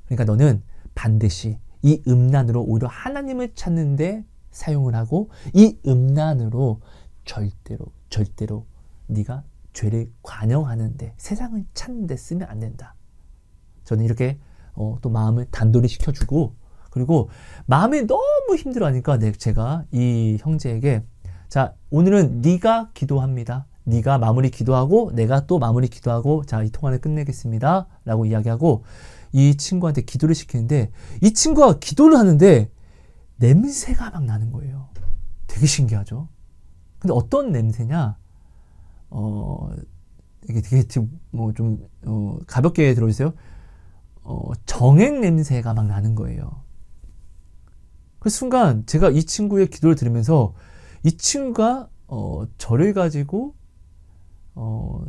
S1: 그러니까 너는 반드시 이 음란으로 오히려 하나님을 찾는데 사용을 하고 이 음란으로 절대로 네가 죄를 관영하는데 세상을 찾는데 쓰면 안 된다. 저는 이렇게 또 마음을 단도리 시켜주고 그리고 마음이 너무 힘들어하니까 제가 이 형제에게 자 오늘은 네가 기도합니다. 네가 마무리 기도하고 내가 또 마무리 기도하고 자 이 통화를 끝내겠습니다. 라고 이야기하고 이 친구한테 기도를 시키는데 이 친구가 기도를 하는데 냄새가 막 나는 거예요. 되게 신기하죠. 근데 어떤 냄새냐? 이게 되게 좀 가볍게 들어주세요. 정액 냄새가 막 나는 거예요. 그 순간 제가 이 친구의 기도를 들으면서 이 친구가 저를 가지고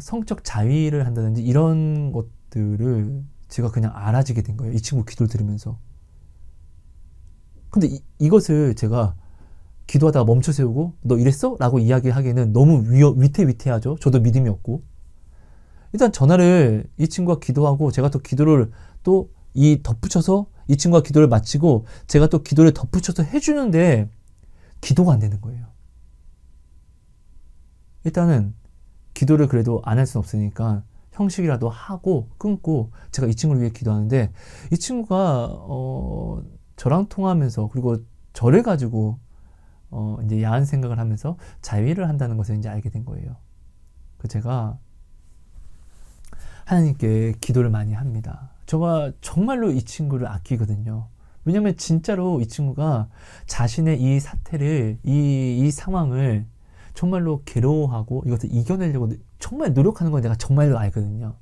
S1: 성적 자위를 한다든지 이런 것들을 제가 그냥 알아지게 된 거예요. 이 친구 기도를 들으면서. 근데 이것을 제가 기도하다가 멈춰 세우고 너 이랬어? 라고 이야기하기에는 너무 위태위태하죠. 저도 믿음이 없고. 일단 전화를 이 친구가 기도하고 제가 또 기도를 또 덧붙여서 이 친구가 기도를 마치고 제가 또 기도를 덧붙여서 해주는데 기도가 안 되는 거예요. 일단은 기도를 그래도 안 할 수는 없으니까 형식이라도 하고 끊고 제가 이 친구를 위해 기도하는데 이 친구가 저랑 통화하면서 그리고 저를 가지고 이제 야한 생각을 하면서 자위를 한다는 것을 이제 알게 된 거예요. 그 제가 하나님께 기도를 많이 합니다. 제가 정말로 이 친구를 아끼거든요. 왜냐면 진짜로 이 친구가 자신의 이 사태를 이 상황을 정말로 괴로워하고 이것을 이겨내려고 정말 노력하는 걸 내가 정말로 알거든요.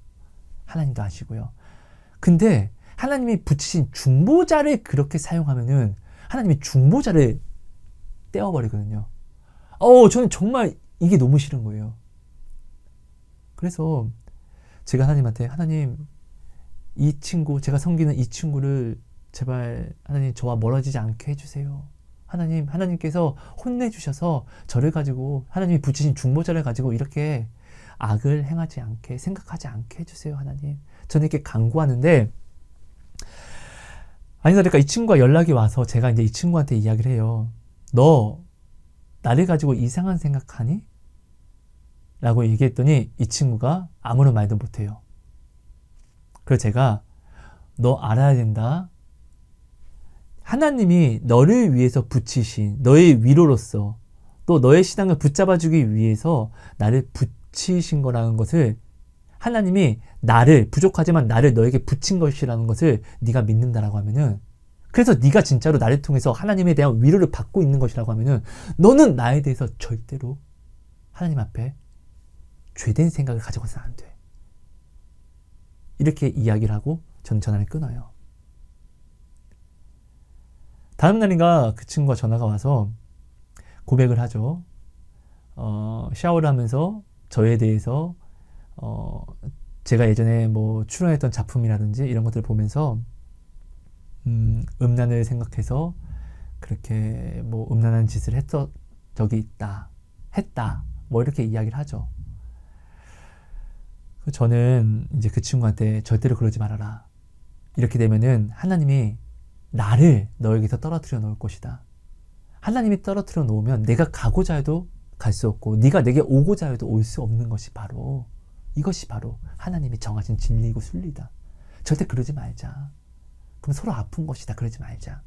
S1: 하나님도 아시고요. 근데 하나님이 붙이신 중보자를 그렇게 사용하면은 하나님이 중보자를 떼어버리거든요. 저는 정말 이게 너무 싫은 거예요. 그래서 제가 하나님한테 하나님 이 친구 제가 섬기는 이 친구를 제발 하나님 저와 멀어지지 않게 해주세요. 하나님께서 혼내주셔서 저를 가지고 하나님이 붙이신 중보자를 가지고 이렇게 악을 행하지 않게 생각하지 않게 해주세요. 하나님 저는 이렇게 간구하는데 그러니까 이 친구가 연락이 와서 제가 이제 이 친구한테 이야기를 해요. 너 나를 가지고 이상한 생각하니? 라고 얘기했더니 이 친구가 아무런 말도 못해요. 그래서 제가 너 알아야 된다. 하나님이 너를 위해서 붙이신 너의 위로로서 또 너의 신앙을 붙잡아주기 위해서 나를 붙이신 거라는 것을 하나님이 나를 부족하지만 나를 너에게 붙인 것이라는 것을 네가 믿는다라고 하면은 그래서 네가 진짜로 나를 통해서 하나님에 대한 위로를 받고 있는 것이라고 하면은 너는 나에 대해서 절대로 하나님 앞에 죄된 생각을 가져가서는 안 돼. 이렇게 이야기를 하고 전 전화를 끊어요. 다음 날인가 그 친구가 전화가 와서 고백을 하죠. 샤워를 하면서 저에 대해서 제가 예전에 뭐 출연했던 작품이라든지 이런 것들을 보면서 음란을 생각해서 그렇게 뭐 음란한 짓을 했던 적이 했다 뭐 이렇게 이야기를 하죠. 저는 이제 그 친구한테 절대로 그러지 말아라. 이렇게 되면은 하나님이 나를 너에게서 떨어뜨려 놓을 것이다. 하나님이 떨어뜨려 놓으면 내가 가고자 해도 갈 수 없고 네가 내게 오고자 해도 올 수 없는 것이 바로 이것이 바로 하나님이 정하신 진리이고 순리다. 절대 그러지 말자. 그럼 서로 아픈 것이다. 그러지 말자.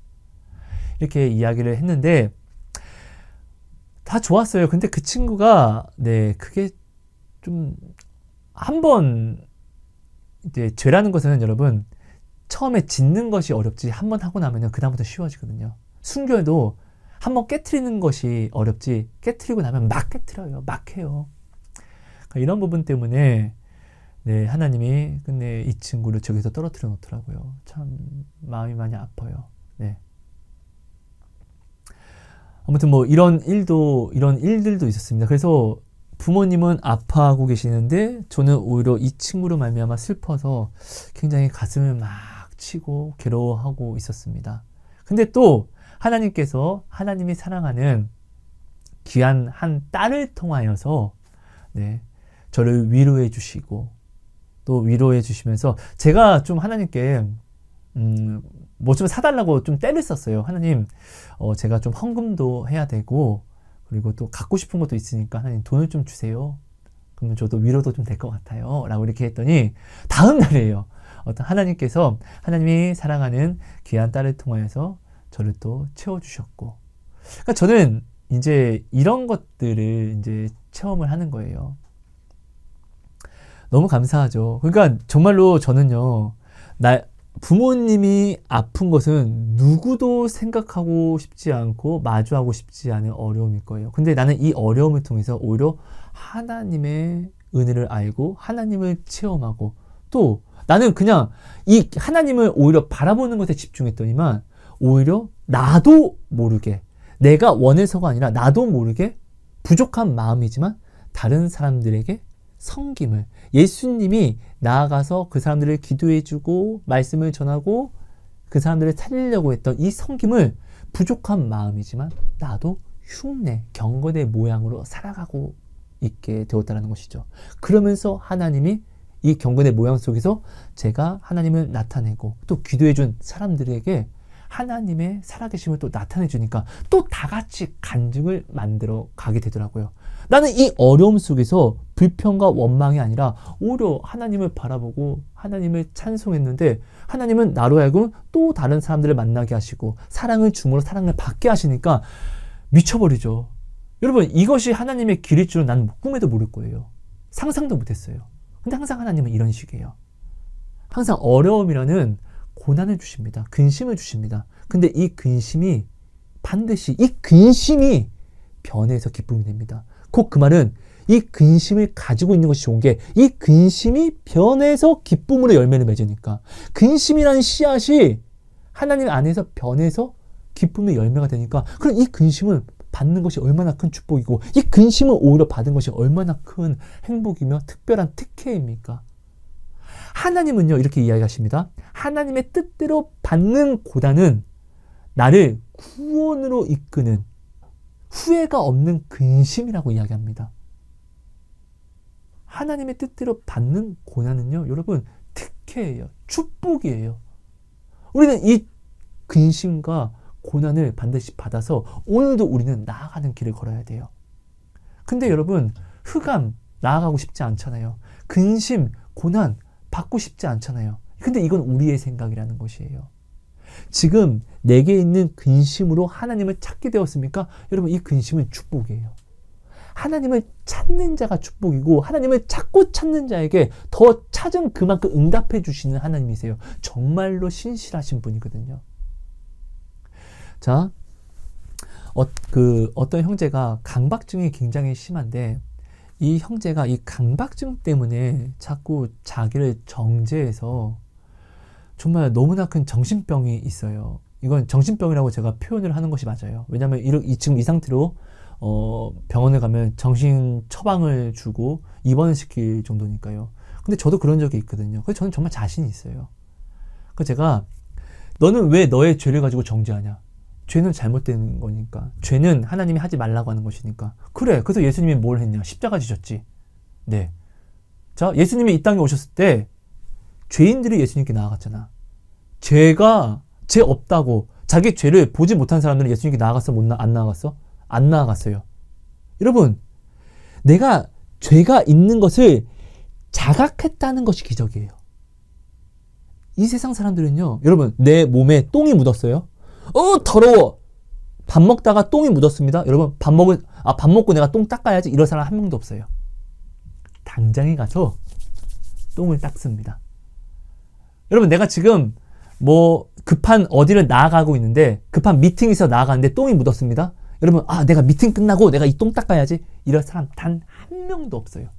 S1: 이렇게 이야기를 했는데 다 좋았어요. 근데 그 친구가 그게 좀 한번 이제 죄라는 것은 여러분 처음에 짓는 것이 어렵지 한번 하고 나면 그다음부터 쉬워지거든요. 순교에도 한번 깨트리는 것이 어렵지 깨트리고 나면 막 깨트려요. 막 해요. 그러니까 이런 부분 때문에 하나님이 근데 이 친구를 저기서 떨어뜨려 놓더라고요. 참 마음이 많이 아파요. 아무튼 뭐 이런 일들도 있었습니다. 그래서 부모님은 아파하고 계시는데 저는 오히려 이 친구로 말미암아 슬퍼서 굉장히 가슴을 막 치고 괴로워하고 있었습니다. 근데 또 하나님께서 하나님이 사랑하는 귀한 한 딸을 통하여서 저를 위로해 주시고 또 위로해 주시면서 제가 좀 하나님께 뭐 좀 사달라고 좀 떼를 썼어요. 하나님 제가 좀 헌금도 해야 되고 그리고 또 갖고 싶은 것도 있으니까 하나님 돈을 좀 주세요. 그러면 저도 위로도 좀 될 것 같아요. 라고 이렇게 했더니 다음 날이에요. 어떤 하나님께서 하나님이 사랑하는 귀한 딸을 통하여서 저를 또 채워주셨고 그러니까 저는 이제 이런 것들을 이제 체험을 하는 거예요. 너무 감사하죠. 그러니까 정말로 저는요, 부모님이 아픈 것은 누구도 생각하고 싶지 않고 마주하고 싶지 않은 어려움일 거예요. 근데 나는 이 어려움을 통해서 오히려 하나님의 은혜를 알고 하나님을 체험하고 또 나는 그냥 이 하나님을 오히려 바라보는 것에 집중했더니만 오히려 나도 모르게 내가 원해서가 아니라 나도 모르게 부족한 마음이지만 다른 사람들에게 섬김을 예수님이 나아가서 그 사람들을 기도해주고 말씀을 전하고 그 사람들을 살리려고 했던 이 섬김을 부족한 마음이지만 나도 흉내, 경건의 모양으로 살아가고 있게 되었다는 것이죠. 그러면서 하나님이 이 경건의 모양 속에서 제가 하나님을 나타내고 또 기도해준 사람들에게 하나님의 살아계심을 또 나타내 주니까 또 다 같이 간증을 만들어 가게 되더라고요. 나는 이 어려움 속에서 불평과 원망이 아니라 오히려 하나님을 바라보고 하나님을 찬송했는데 하나님은 나로 하여금 또 다른 사람들을 만나게 하시고 사랑을 주므로 사랑을 받게 하시니까 미쳐버리죠. 여러분 이것이 하나님의 길일 줄은 난 꿈에도 모를 거예요. 상상도 못했어요. 근데 항상 하나님은 이런 식이에요. 항상 어려움이라는 고난을 주십니다. 근심을 주십니다. 근데 이 근심이 반드시 이 근심이 변해서 기쁨이 됩니다. 곧 그 말은 이 근심을 가지고 있는 것이 좋은 게 이 근심이 변해서 기쁨으로 열매를 맺으니까 근심이라는 씨앗이 하나님 안에서 변해서 기쁨의 열매가 되니까 그럼 이 근심을 받는 것이 얼마나 큰 축복이고 이 근심을 오히려 받은 것이 얼마나 큰 행복이며 특별한 특혜입니까? 하나님은요 이렇게 이야기하십니다. 하나님의 뜻대로 받는 고난은 나를 구원으로 이끄는 후회가 없는 근심이라고 이야기합니다. 하나님의 뜻대로 받는 고난은요 여러분 특혜예요. 축복이에요. 우리는 이 근심과 고난을 반드시 받아서 오늘도 우리는 나아가는 길을 걸어야 돼요. 근데 여러분 흑암 나아가고 싶지 않잖아요. 근심, 고난 받고 싶지 않잖아요. 근데 이건 우리의 생각이라는 것이에요. 지금 내게 있는 근심으로 하나님을 찾게 되었습니까? 여러분 이 근심은 축복이에요. 하나님을 찾는 자가 축복이고 하나님을 찾고 찾는 자에게 더 찾은 그만큼 응답해 주시는 하나님이세요. 정말로 신실하신 분이거든요. 자, 어떤 형제가 강박증이 굉장히 심한데 이 형제가 이 강박증 때문에 자꾸 자기를 정죄해서 정말 너무나 큰 정신병이 있어요. 이건 정신병이라고 제가 표현을 하는 것이 맞아요. 왜냐하면 지금 이 상태로 병원에 가면 정신 처방을 주고 입원을 시킬 정도니까요. 근데 저도 그런 적이 있거든요. 그래서 저는 정말 자신이 있어요. 그래서 제가 너는 왜 너의 죄를 가지고 정죄하냐? 죄는 잘못된 거니까. 죄는 하나님이 하지 말라고 하는 것이니까. 그래. 그래서 예수님이 뭘 했냐? 십자가 지셨지. 네. 자, 예수님이 이 땅에 오셨을 때 죄인들이 예수님께 나아갔잖아. 죄 없다고 자기 죄를 보지 못한 사람들은 예수님께 나아갔어? 안 나아갔어? 안 나아갔어요. 여러분, 내가 죄가 있는 것을 자각했다는 것이 기적이에요. 이 세상 사람들은요, 여러분, 내 몸에 똥이 묻었어요. 더러워. 밥 먹다가 똥이 묻었습니다. 여러분, 밥 먹고 내가 똥 닦아야지. 이런 사람 한 명도 없어요. 당장에 가서 똥을 닦습니다. 여러분, 내가 지금 급한 어디를 나아가고 있는데, 급한 미팅에서 나아가는데 똥이 묻었습니다. 여러분, 내가 미팅 끝나고 내가 이 똥 닦아야지. 이런 사람 단 한 명도 없어요.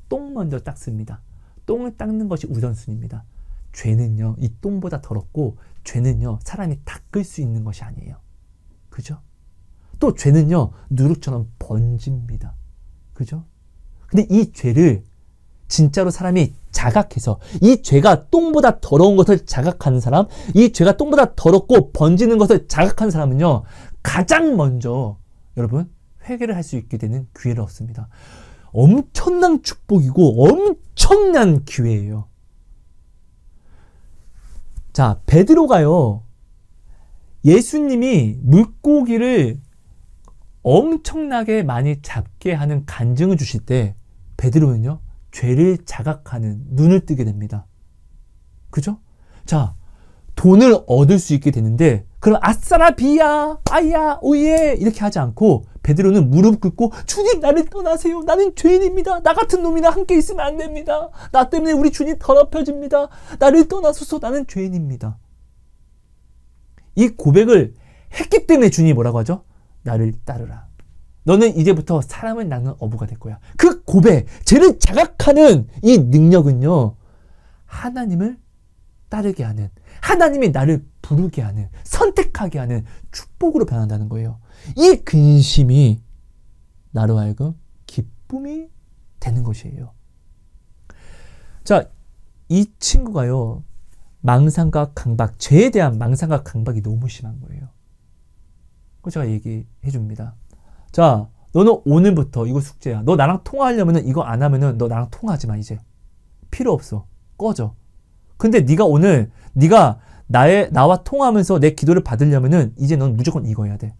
S1: 똥 먼저 닦습니다. 똥을 닦는 것이 우선순위입니다. 죄는요, 이 똥보다 더럽고, 죄는요, 사람이 닦을 수 있는 것이 아니에요. 그죠? 또 죄는요, 누룩처럼 번집니다. 그죠? 근데 이 죄를 진짜로 사람이 자각해서, 이 죄가 똥보다 더러운 것을 자각하는 사람, 이 죄가 똥보다 더럽고 번지는 것을 자각하는 사람은요, 가장 먼저 여러분 회개를 할 수 있게 되는 기회를 얻습니다. 엄청난 축복이고 엄청난 기회예요. 자, 베드로가요, 예수님이 물고기를 엄청나게 많이 잡게 하는 간증을 주실 때 베드로는요, 죄를 자각하는 눈을 뜨게 됩니다. 그죠? 자, 돈을 얻을 수 있게 되는데, 그럼 아싸라 비야, 아야, 오예 이렇게 하지 않고 베드로는 무릎 꿇고, 주님 나를 떠나세요. 나는 죄인입니다. 나 같은 놈이랑 함께 있으면 안 됩니다. 나 때문에 우리 주님 더럽혀집니다. 나를 떠나소서. 나는 죄인입니다. 이 고백을 했기 때문에 주님이 뭐라고 하죠? 나를 따르라. 너는 이제부터 사람을 낳는 어부가 될 거야. 그 고백, 죄를 자각하는 이 능력은요, 하나님을 따르게 하는, 하나님이 나를 부르게 하는, 선택하게 하는 축복으로 변한다는 거예요. 이 근심이 나로 하여금 기쁨이 되는 것이에요. 자, 이 친구가요, 망상과 강박, 죄에 대한 망상과 강박이 너무 심한 거예요. 그래서 제가 얘기해 줍니다. 자, 너는 오늘부터 이거 숙제야. 너 나랑 통화하려면은 이거 안 하면은 너 나랑 통화하지 마, 이제. 필요 없어. 꺼져. 근데 네가 나와 통화하면서 내 기도를 받으려면은 이제 넌 무조건 이거 해야 돼.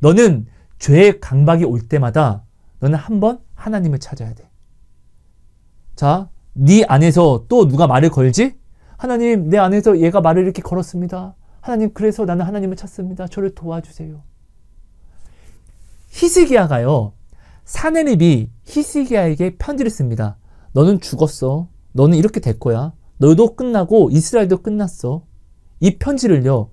S1: 너는 죄의 강박이 올 때마다 너는 한번 하나님을 찾아야 돼. 자, 네 안에서 또 누가 말을 걸지? 하나님, 내 안에서 얘가 말을 이렇게 걸었습니다. 하나님, 그래서 나는 하나님을 찾습니다. 저를 도와주세요. 히스기야가요, 사네립이 히스기야에게 편지를 씁니다. 너는 죽었어. 너는 이렇게 될 거야. 너도 끝나고 이스라엘도 끝났어. 이 편지를요,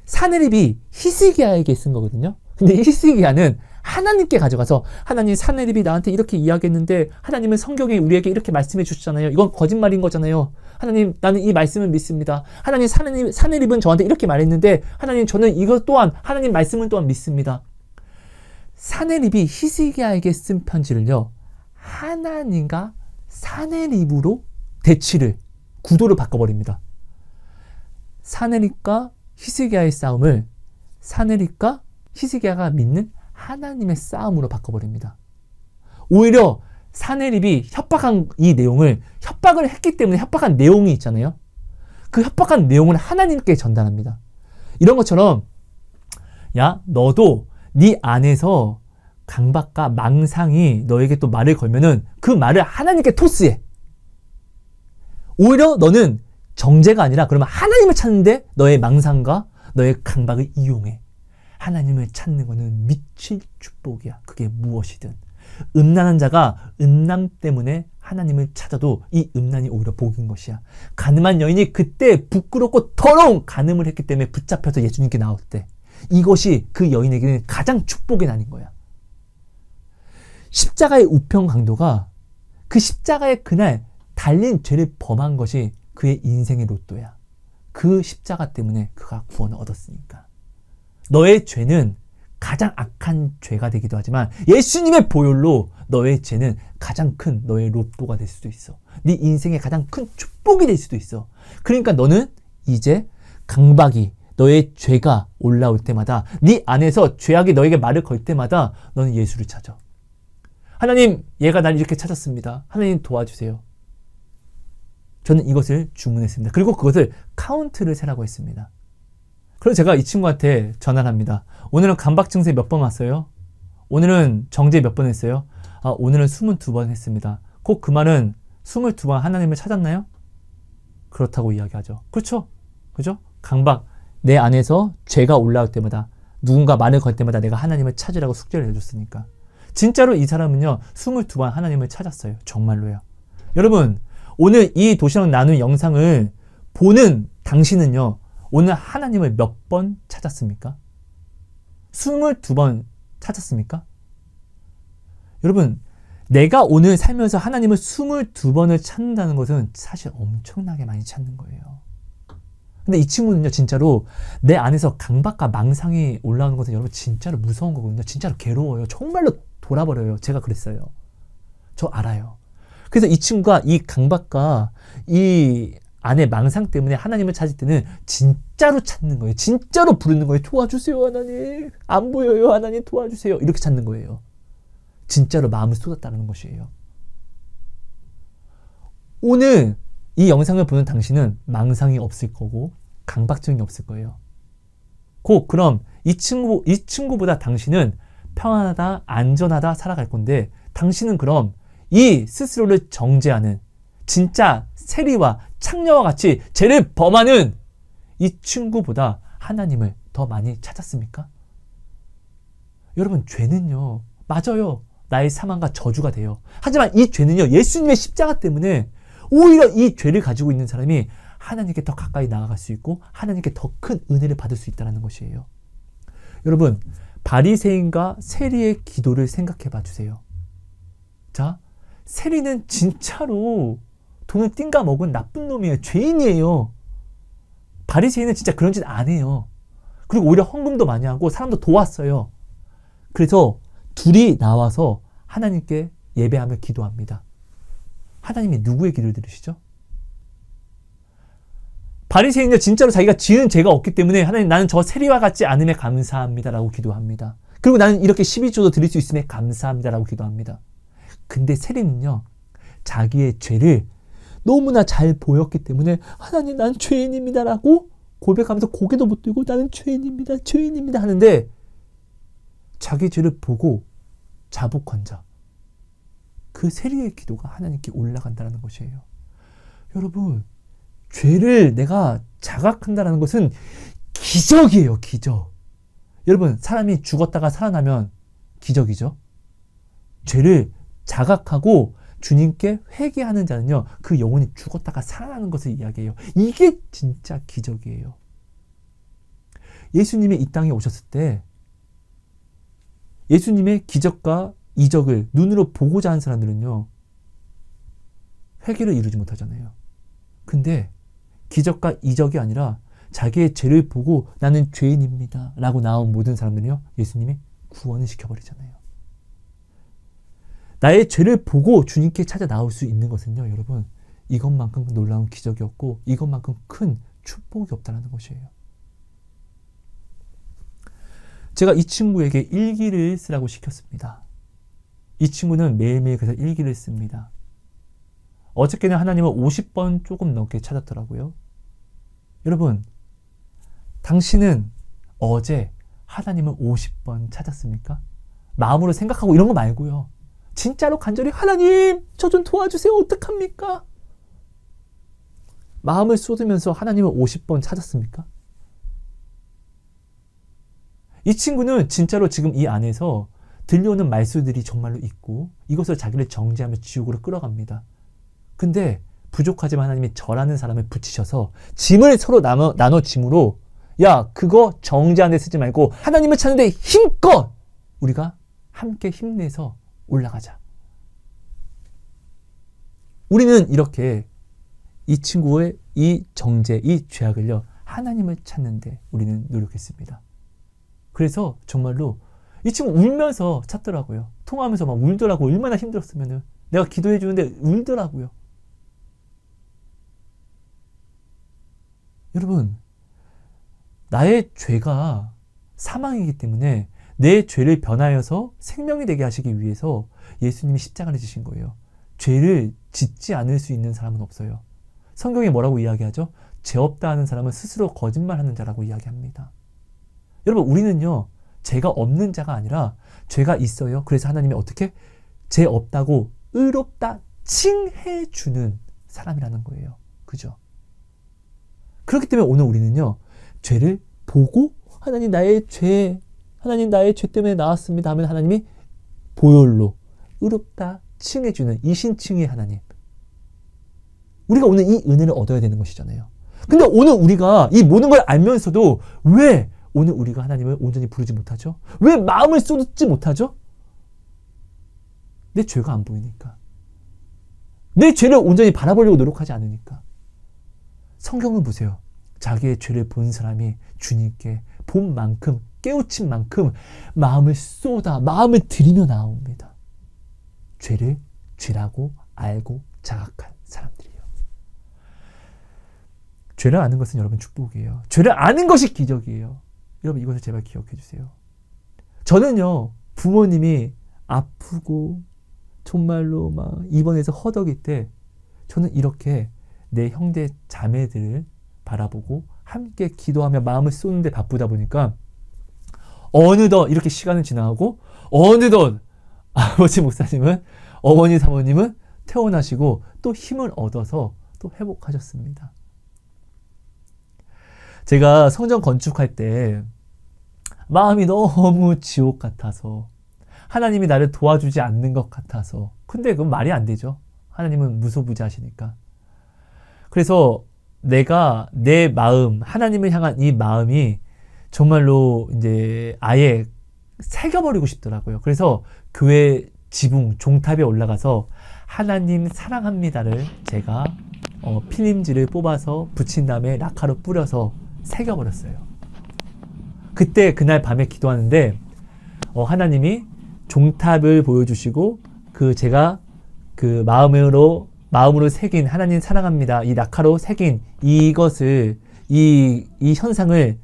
S1: 사네립이 히스기야에게 쓴 거거든요. 근데 히스기야는 하나님께 가져가서, 하나님, 사네립이 나한테 이렇게 이야기했는데 하나님은 성경에 우리에게 이렇게 말씀해 주셨잖아요. 이건 거짓말인 거잖아요. 하나님, 나는 이 말씀을 믿습니다. 하나님, 사네립은 저한테 이렇게 말했는데 하나님, 저는 이것 또한, 하나님 말씀은 또한 믿습니다. 사네립이 히스기야에게 쓴 편지를요, 하나님과 사네립으로 구도를 바꿔버립니다. 사네립과 히스기야의 싸움을 사네립과 히스기야가 믿는 하나님의 싸움으로 바꿔버립니다. 오히려 사네립이 협박한 이 내용을, 협박을 했기 때문에 협박한 내용이 있잖아요. 그 협박한 내용을 하나님께 전달합니다. 이런 것처럼, 야, 너도 네 안에서 강박과 망상이 너에게 또 말을 걸면은 그 말을 하나님께 토스해. 오히려 너는 정죄가 아니라 그러면 하나님을 찾는데 너의 망상과 너의 강박을 이용해. 하나님을 찾는 것은 미칠 축복이야. 그게 무엇이든. 음란한 자가 음란 때문에 하나님을 찾아도 이 음란이 오히려 복인 것이야. 가늠한 여인이 그때 부끄럽고 더러운 간음을 했기 때문에 붙잡혀서 예수님께 나올 때 이것이 그 여인에게는 가장 축복의 날인 거야. 십자가의 우편 강도가 그 십자가의 그날 달린 죄를 범한 것이 그의 인생의 로또야. 그 십자가 때문에 그가 구원을 얻었으니까. 너의 죄는 가장 악한 죄가 되기도 하지만 예수님의 보혈로 너의 죄는 가장 큰 너의 로또가 될 수도 있어. 네 인생의 가장 큰 축복이 될 수도 있어. 그러니까 너는 이제 강박이 너의 죄가 올라올 때마다 네 안에서 죄악이 너에게 말을 걸 때마다 너는 예수를 찾아. 하나님, 얘가 날 이렇게 찾았습니다. 하나님 도와주세요. 저는 이것을 주문했습니다. 그리고 그것을 카운트를 세라고 했습니다. 그래서 제가 이 친구한테 전화를 합니다. 오늘은 강박 증세 몇 번 왔어요? 오늘은 정죄 몇 번 했어요? 오늘은 22번 했습니다. 꼭 그 말은 22번 하나님을 찾았나요? 그렇다고 이야기하죠. 그렇죠? 그죠? 강박, 내 안에서 죄가 올라올 때마다 누군가 말을 걸 때마다 내가 하나님을 찾으라고 숙제를 해줬으니까. 진짜로 이 사람은요 22번 하나님을 찾았어요. 정말로요. 여러분, 오늘 이 도시락 나눈 영상을 보는 당신은요 오늘 하나님을 몇 번 찾았습니까? 22번 찾았습니까? 여러분, 내가 오늘 살면서 하나님을 22번을 찾는다는 것은 사실 엄청나게 많이 찾는 거예요. 근데 이 친구는요 진짜로 내 안에서 강박과 망상이 올라오는 것은 여러분 진짜로 무서운 거거든요. 진짜로 괴로워요. 정말로 돌아버려요. 제가 그랬어요. 저 알아요. 그래서 이 친구가 이 강박과 이 안의 망상 때문에 하나님을 찾을 때는 진짜로 찾는 거예요. 진짜로 부르는 거예요. 도와주세요 하나님. 안 보여요 하나님 도와주세요. 이렇게 찾는 거예요. 진짜로 마음을 쏟았다는 것이에요. 오늘 이 영상을 보는 당신은 망상이 없을 거고 강박증이 없을 거예요. 그럼 이 친구보다 당신은 평안하다, 안전하다 살아갈 건데 당신은 그럼 이 스스로를 정죄하는 진짜 세리와 창녀와 같이 죄를 범하는 이 친구보다 하나님을 더 많이 찾았습니까? 여러분, 죄는요, 맞아요. 나의 사망과 저주가 돼요. 하지만 이 죄는요, 예수님의 십자가 때문에 오히려 이 죄를 가지고 있는 사람이 하나님께 더 가까이 나아갈 수 있고 하나님께 더 큰 은혜를 받을 수 있다는 것이에요. 여러분, 바리새인과 세리의 기도를 생각해 봐 주세요. 자, 세리는 진짜로 돈을 띵가 먹은 나쁜 놈이에요. 죄인이에요. 바리새인은 진짜 그런 짓 안 해요. 그리고 오히려 헌금도 많이 하고 사람도 도왔어요. 그래서 둘이 나와서 하나님께 예배하며 기도합니다. 하나님이 누구의 기도를 들으시죠? 바리새인은 진짜로 자기가 지은 죄가 없기 때문에 하나님, 나는 저 세리와 같지 않음에 감사합니다라고 기도합니다. 그리고 나는 이렇게 12조도 드릴 수 있음에 감사합니다라고 기도합니다. 근데 세리는요, 자기의 죄를 너무나 잘 보였기 때문에 하나님, 난 죄인입니다라고 고백하면서 고개도 못 들고 나는 죄인입니다, 죄인입니다 하는데 자기 죄를 보고 자복한자, 그 세리의 기도가 하나님께 올라간다는 것이에요. 여러분, 죄를 내가 자각한다는 것은 기적이에요, 기적. 여러분, 사람이 죽었다가 살아나면 기적이죠. 죄를 자각하고 주님께 회개하는 자는요, 그 영혼이 죽었다가 살아나는 것을 이야기해요. 이게 진짜 기적이에요. 예수님이 이 땅에 오셨을 때 예수님의 기적과 이적을 눈으로 보고자 하는 사람들은요, 회개를 이루지 못하잖아요. 근데 기적과 이적이 아니라 자기의 죄를 보고 나는 죄인입니다 라고 나온 모든 사람들은요, 예수님이 구원을 시켜버리잖아요. 나의 죄를 보고 주님께 찾아 나올 수 있는 것은요, 여러분, 이것만큼 놀라운 기적이 없고 이것만큼 큰 축복이 없다는 것이에요. 제가 이 친구에게 일기를 쓰라고 시켰습니다. 이 친구는 매일매일 그래서 일기를 씁니다. 어저께는 하나님을 50번 조금 넘게 찾았더라고요. 여러분, 당신은 어제 하나님을 50번 찾았습니까? 마음으로 생각하고 이런 거 말고요. 진짜로 간절히 하나님, 저 좀 도와주세요. 어떡합니까? 마음을 쏟으면서 하나님을 50번 찾았습니까? 이 친구는 진짜로 지금 이 안에서 들려오는 말씀들이 정말로 있고 이것을 자기를 정죄하며 지옥으로 끌어갑니다. 근데 부족하지만 하나님이 저라는 사람을 붙이셔서 짐을 서로 나눠 짐으로 야, 그거 정죄하는 데 쓰지 말고 하나님을 찾는 데 힘껏 우리가 함께 힘내서 올라가자. 우리는 이렇게 이 친구의 이 정죄, 이 죄악을요, 하나님을 찾는데 우리는 노력했습니다. 그래서 정말로 이 친구 울면서 찾더라고요. 통화하면서 막 울더라고. 얼마나 힘들었으면은. 내가 기도해 주는데 울더라고요. 여러분, 나의 죄가 사망이기 때문에 내 죄를 변하여서 생명이 되게 하시기 위해서 예수님이 십자가를 지신 거예요. 죄를 짓지 않을 수 있는 사람은 없어요. 성경에 뭐라고 이야기하죠? 죄 없다 하는 사람은 스스로 거짓말하는 자라고 이야기합니다. 여러분, 우리는요, 죄가 없는 자가 아니라 죄가 있어요. 그래서 하나님이 어떻게? 죄 없다고 의롭다 칭해 주는 사람이라는 거예요. 그죠? 그렇기 때문에 오늘 우리는요, 죄를 보고 하나님 나의 죄 때문에 나왔습니다 하면 하나님이 보혈로 의롭다 칭해 주는 이신칭의 하나님. 우리가 오늘 이 은혜를 얻어야 되는 것이잖아요. 근데 오늘 우리가 이 모든 걸 알면서도 왜 오늘 우리가 하나님을 온전히 부르지 못하죠? 왜 마음을 쏟지 못하죠? 내 죄가 안 보이니까. 내 죄를 온전히 바라보려고 노력하지 않으니까. 성경을 보세요. 자기의 죄를 본 사람이 주님께 본 만큼, 깨우친 만큼 마음을 들이며 나옵니다. 죄를 죄라고 알고 자각한 사람들이에요. 죄를 아는 것은 여러분 축복이에요. 죄를 아는 것이 기적이에요. 여러분, 이것을 제발 기억해 주세요. 저는요, 부모님이 아프고 정말로 막 입원해서 허덕일 때 저는 이렇게 내 형제 자매들을 바라보고 함께 기도하며 마음을 쏟는데 바쁘다 보니까 어느덧 이렇게 시간은 지나가고 어느덧 아버지 목사님은, 어머니 사모님은 퇴원하시고 또 힘을 얻어서 또 회복하셨습니다. 제가 성전 건축할 때 마음이 너무 지옥 같아서, 하나님이 나를 도와주지 않는 것 같아서. 근데 그건 말이 안 되죠. 하나님은 무소부지하시니까. 그래서 내가 내 마음, 하나님을 향한 이 마음이 정말로 이제 아예 새겨버리고 싶더라고요. 그래서 교회 지붕, 종탑에 올라가서 하나님 사랑합니다를 제가 필름지를 뽑아서 붙인 다음에 라카로 뿌려서 새겨버렸어요. 그때 그날 밤에 기도하는데 하나님이 종탑을 보여주시고 제가 그 마음으로 새긴 하나님 사랑합니다, 이 라카로 새긴 이것을, 이 현상을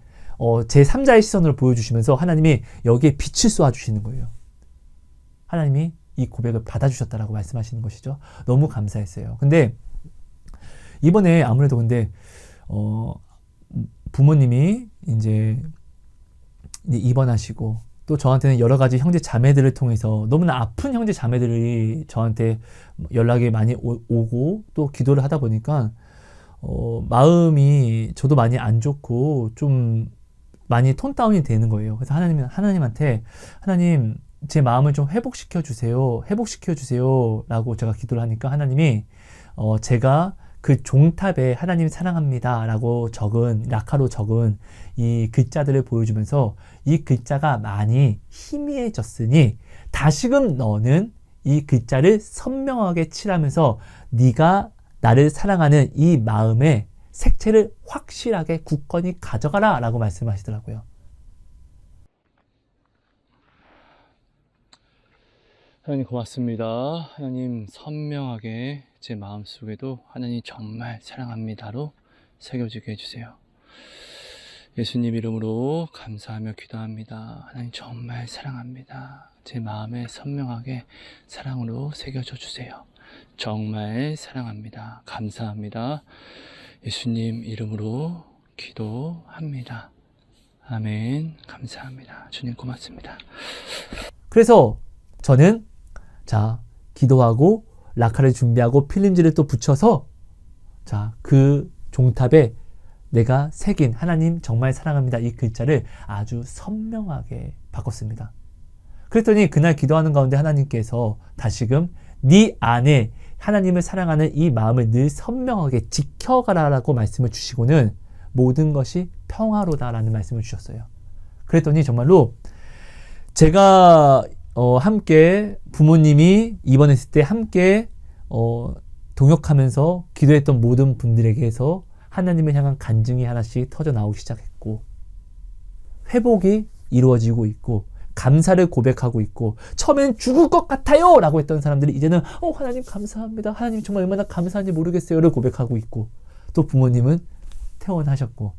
S1: 제 3자의 시선으로 보여주시면서 하나님이 여기에 빛을 쏘아주시는 거예요. 하나님이 이 고백을 받아주셨다라고 말씀하시는 것이죠. 너무 감사했어요. 근데 이번에 아무래도 근데 부모님이 이제 입원하시고 또 저한테는 여러 가지 형제 자매들을 통해서 너무나 아픈 형제 자매들이 저한테 연락이 많이 오고 또 기도를 하다 보니까 마음이 저도 많이 안 좋고 좀 많이 톤 다운이 되는 거예요. 그래서 하나님한테 하나님, 제 마음을 좀 회복시켜 주세요 라고 제가 기도를 하니까 하나님이 제가 그 종탑에 하나님 사랑합니다 라고 라카로 적은 이 글자들을 보여주면서 이 글자가 많이 희미해졌으니 다시금 너는 이 글자를 선명하게 칠하면서 네가 나를 사랑하는 이 마음의 색채를 확실하게 굳건히 가져가라 라고 말씀하시더라고요. 하나님 고맙습니다. 하나님 선명하게 제 마음속에도 하나님 정말 사랑합니다로 새겨지게 해주세요. 예수님 이름으로 감사하며 기도합니다. 하나님 정말 사랑합니다. 제 마음에 선명하게 사랑으로 새겨져 주세요. 정말 사랑합니다. 감사합니다. 예수님 이름으로 기도합니다. 아멘. 감사합니다. 주님 고맙습니다. 그래서 저는 기도하고 라카를 준비하고 필름지를 또 붙여서 그 종탑에 내가 새긴 하나님 정말 사랑합니다 이 글자를 아주 선명하게 바꿨습니다. 그랬더니 그날 기도하는 가운데 하나님께서 다시금 네 안에 하나님을 사랑하는 이 마음을 늘 선명하게 지켜가라라고 말씀을 주시고는 모든 것이 평화로다라는 말씀을 주셨어요. 그랬더니 정말로 제가 함께 부모님이 입원했을 때 함께 동역하면서 기도했던 모든 분들에게서 하나님을 향한 간증이 하나씩 터져 나오기 시작했고 회복이 이루어지고 있고 감사를 고백하고 있고 처음엔 죽을 것 같아요 라고 했던 사람들이 이제는 하나님 감사합니다. 하나님 정말 얼마나 감사한지 모르겠어요를 고백하고 있고 또 부모님은 퇴원하셨고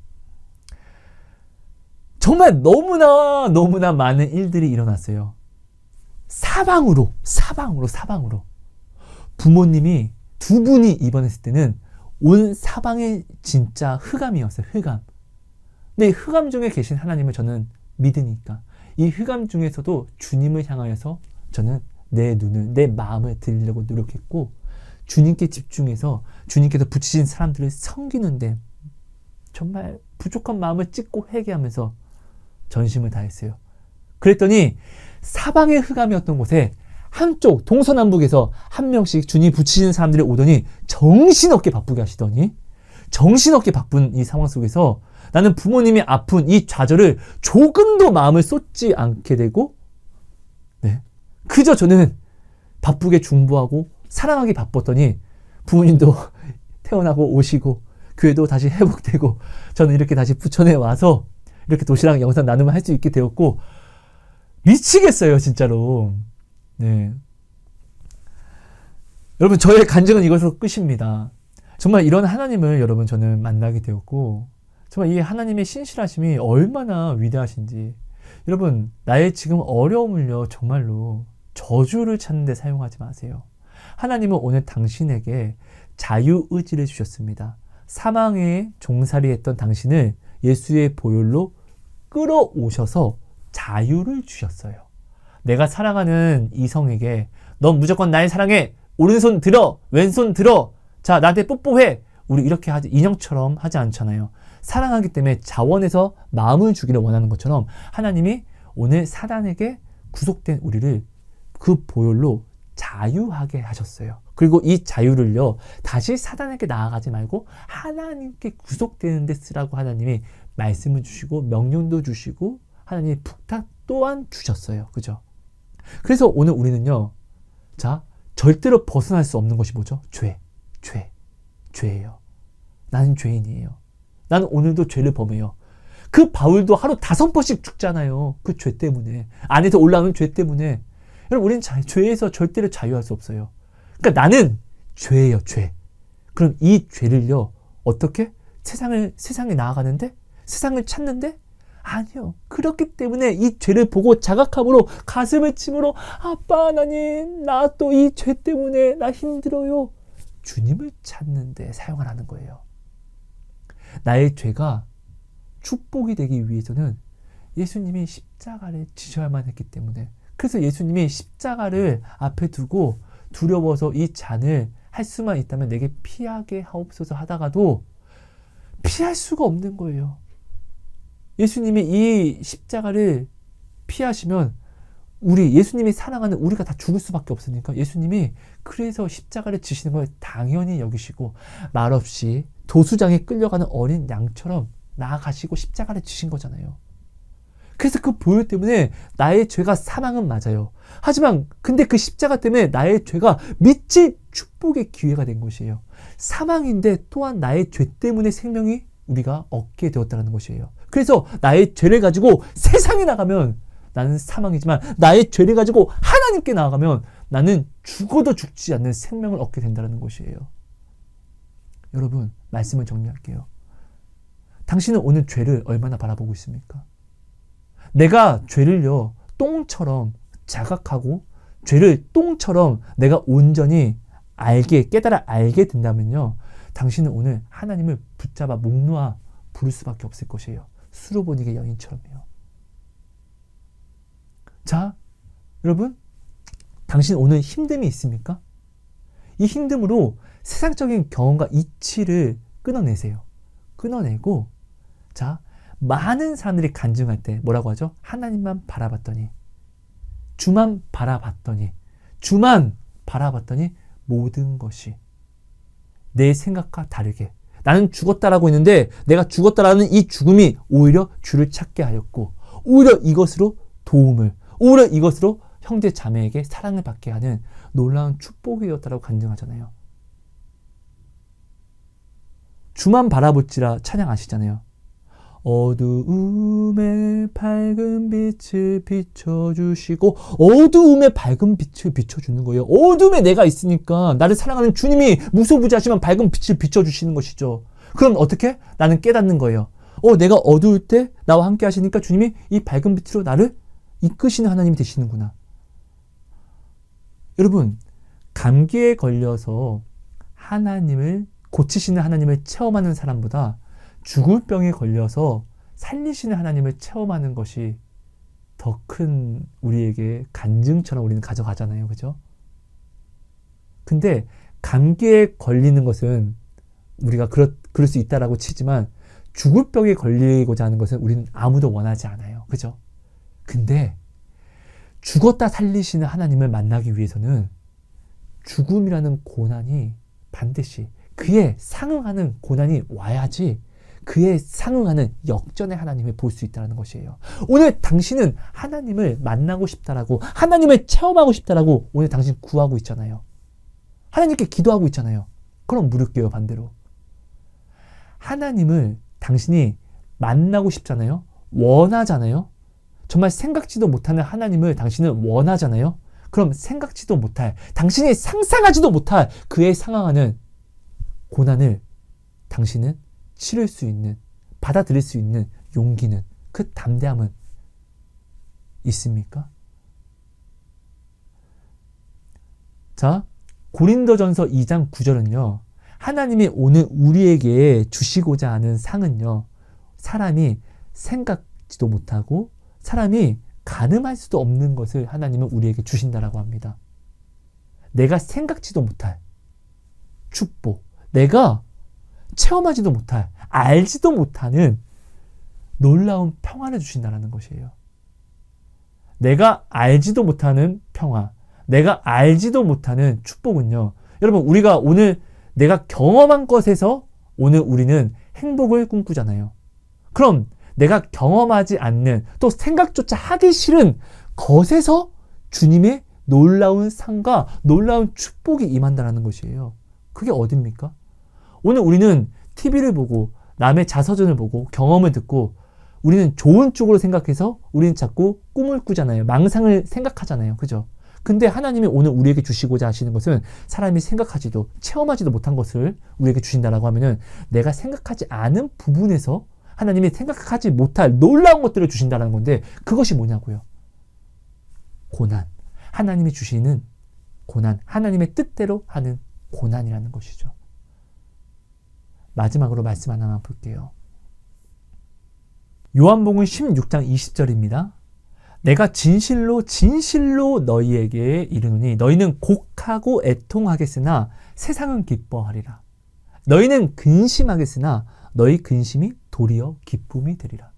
S1: 정말 너무나 많은 일들이 일어났어요. 사방으로 부모님이 두 분이 입원했을 때는 온 사방이 진짜 흑암이었어요. 흑암. 근데 흑암 중에 계신 하나님을 저는 믿으니까 이 흑암 중에서도 주님을 향하여서 저는 내 눈을, 내 마음을 들이려고 노력했고 주님께 집중해서 주님께서 붙이신 사람들을 섬기는데 정말 부족한 마음을 찢고 회개하면서 전심을 다했어요. 그랬더니 사방의 흑암이었던 곳에 한쪽 동서남북에서 한 명씩 주님 붙이신 사람들이 오더니 정신없게 바쁘게 하시더니 정신없게 바쁜 이 상황 속에서 나는 부모님이 아픈 이 좌절을 조금도 마음을 쏟지 않게 되고 그저 저는 바쁘게 중보하고 사랑하기 바빴더니 부모님도 태어나고 오시고 교회도 다시 회복되고 저는 이렇게 다시 부천에 와서 이렇게 도시락 영상 나눔을 할 수 있게 되었고 미치겠어요 진짜로. 네. 여러분 저의 간증은 이것으로 끝입니다. 정말 이런 하나님을 여러분 저는 만나게 되었고 정말 이 하나님의 신실하심이 얼마나 위대하신지 여러분 나의 지금 어려움을요 정말로 저주를 찾는 데 사용하지 마세요. 하나님은 오늘 당신에게 자유의지를 주셨습니다. 사망에 종살이했던 당신을 예수의 보혈로 끌어오셔서 자유를 주셨어요. 내가 사랑하는 이성에게 넌 무조건 날 사랑해. 오른손 들어. 왼손 들어. 자 나한테 뽀뽀해. 우리 이렇게 하지 인형처럼 하지 않잖아요. 사랑하기 때문에 자원해서 마음을 주기를 원하는 것처럼 하나님이 오늘 사단에게 구속된 우리를 그 보혈로 자유하게 하셨어요. 그리고 이 자유를요 다시 사단에게 나아가지 말고 하나님께 구속되는 데 쓰라고 하나님이 말씀을 주시고 명령도 주시고 하나님이 부탁 또한 주셨어요. 그죠? 그래서 오늘 우리는요 자 절대로 벗어날 수 없는 것이 뭐죠? 죄예요. 나는 죄인이에요. 나는 오늘도 죄를 범해요. 그 바울도 하루 5번씩 죽잖아요. 그 죄 때문에. 안에서 올라오는 죄 때문에. 여러분 우리는 죄에서 절대로 자유할 수 없어요. 그러니까 나는 죄예요. 죄. 그럼 이 죄를요 어떻게? 세상에 나아가는데? 세상을 찾는데? 아니요. 그렇기 때문에 이 죄를 보고 자각함으로 가슴을 치므로 아빠 하나님 나 또 이 죄 때문에 나 힘들어요. 주님을 찾는데 사용하라는 거예요. 나의 죄가 축복이 되기 위해서는 예수님이 십자가를 지셔야만 했기 때문에 그래서 예수님이 십자가를 앞에 두고 두려워서 이 잔을 할 수만 있다면 내게 피하게 하옵소서 하다가도 피할 수가 없는 거예요. 예수님이 이 십자가를 피하시면 예수님이 사랑하는 우리가 다 죽을 수밖에 없으니까 예수님이 그래서 십자가를 지시는 걸 당연히 여기시고 말없이 도수장에 끌려가는 어린 양처럼 나아가시고 십자가를 지신 거잖아요. 그래서 그 보혈 때문에 나의 죄가 사망은 맞아요. 하지만 근데 그 십자가 때문에 나의 죄가 미칠 축복의 기회가 된 것이에요. 사망인데 또한 나의 죄 때문에 생명이 우리가 얻게 되었다는 것이에요. 그래서 나의 죄를 가지고 세상에 나가면 나는 사망이지만 나의 죄를 가지고 하나님께 나아가면 나는 죽어도 죽지 않는 생명을 얻게 된다는 것이에요. 여러분 말씀을 정리할게요. 당신은 오늘 죄를 얼마나 바라보고 있습니까? 내가 죄를요 똥처럼 자각하고 죄를 똥처럼 내가 온전히 깨달아 알게 된다면요 당신은 오늘 하나님을 붙잡아 목 놓아 부를 수밖에 없을 것이에요. 수로보니게 여인처럼요. 자 여러분 당신 오늘 힘듦이 있습니까? 이 힘듦으로 세상적인 경험과 이치를 끊어내세요. 끊어내고 자 많은 사람들이 간증할 때 뭐라고 하죠? 하나님만 바라봤더니 주만 바라봤더니 모든 것이 내 생각과 다르게 나는 죽었다라고 했는데 내가 죽었다라는 이 죽음이 오히려 주를 찾게 하였고 오히려 이것으로 도움을, 오히려 이것으로 형제 자매에게 사랑을 받게 하는 놀라운 축복이었다라고 간증하잖아요. 주만 바라볼지라 찬양 아시잖아요. 어두움에 밝은 빛을 비춰주시고, 어두움에 밝은 빛을 비춰주는 거예요. 어둠에 내가 있으니까 나를 사랑하는 주님이 무소부지하시면 밝은 빛을 비춰주시는 것이죠. 그럼 어떻게? 나는 깨닫는 거예요. 내가 어두울 때 나와 함께 하시니까 주님이 이 밝은 빛으로 나를 이끄시는 하나님이 되시는구나. 여러분, 감기에 걸려서 하나님을 고치시는 하나님을 체험하는 사람보다 죽을 병에 걸려서 살리시는 하나님을 체험하는 것이 더 큰 우리에게 간증처럼 우리는 가져가잖아요. 그죠? 근데 감기에 걸리는 것은 우리가 그럴 수 있다라고 치지만 죽을 병에 걸리고자 하는 것은 우리는 아무도 원하지 않아요. 그죠? 근데 죽었다 살리시는 하나님을 만나기 위해서는 죽음이라는 고난이 반드시 그에 상응하는 고난이 와야지 그에 상응하는 역전의 하나님을 볼 수 있다는 것이에요. 오늘 당신은 하나님을 만나고 싶다라고, 하나님을 체험하고 싶다라고 오늘 당신 구하고 있잖아요. 하나님께 기도하고 있잖아요. 그럼 물을게요, 반대로. 하나님을 당신이 만나고 싶잖아요. 원하잖아요. 정말 생각지도 못하는 하나님을 당신은 원하잖아요. 그럼 생각지도 못할, 당신이 상상하지도 못할 그에 상응하는 고난을 당신은 치를 수 있는, 받아들일 수 있는 용기는, 그 담대함은 있습니까? 자, 고린도전서 2장 9절은요. 하나님이 오늘 우리에게 주시고자 하는 상은요. 사람이 생각지도 못하고 사람이 가늠할 수도 없는 것을 하나님은 우리에게 주신다라고 합니다. 내가 생각지도 못할 축복, 내가 체험하지도 못할, 알지도 못하는 놀라운 평화를 주신다는 것이에요. 내가 알지도 못하는 평화, 내가 알지도 못하는 축복은요. 여러분, 우리가 오늘 내가 경험한 것에서 오늘 우리는 행복을 꿈꾸잖아요. 그럼 내가 경험하지 않는, 또 생각조차 하기 싫은 것에서 주님의 놀라운 상과 놀라운 축복이 임한다는 것이에요. 그게 어딥니까? 오늘 우리는 TV를 보고 남의 자서전을 보고 경험을 듣고 우리는 좋은 쪽으로 생각해서 우리는 자꾸 꿈을 꾸잖아요. 망상을 생각하잖아요. 그죠? 근데 하나님이 오늘 우리에게 주시고자 하시는 것은 사람이 생각하지도 체험하지도 못한 것을 우리에게 주신다라고 하면은 내가 생각하지 않은 부분에서 하나님이 생각하지 못할 놀라운 것들을 주신다는 건데 그것이 뭐냐고요? 고난. 하나님이 주시는 고난. 하나님의 뜻대로 하는 고난이라는 것이죠. 마지막으로 말씀 하나만 볼게요. 요한복음 16장 20절입니다. 내가 진실로 진실로 너희에게 이르노니 너희는 곡하고 애통하겠으나 세상은 기뻐하리라. 너희는 근심하겠으나 너희 근심이 도리어 기쁨이 되리라.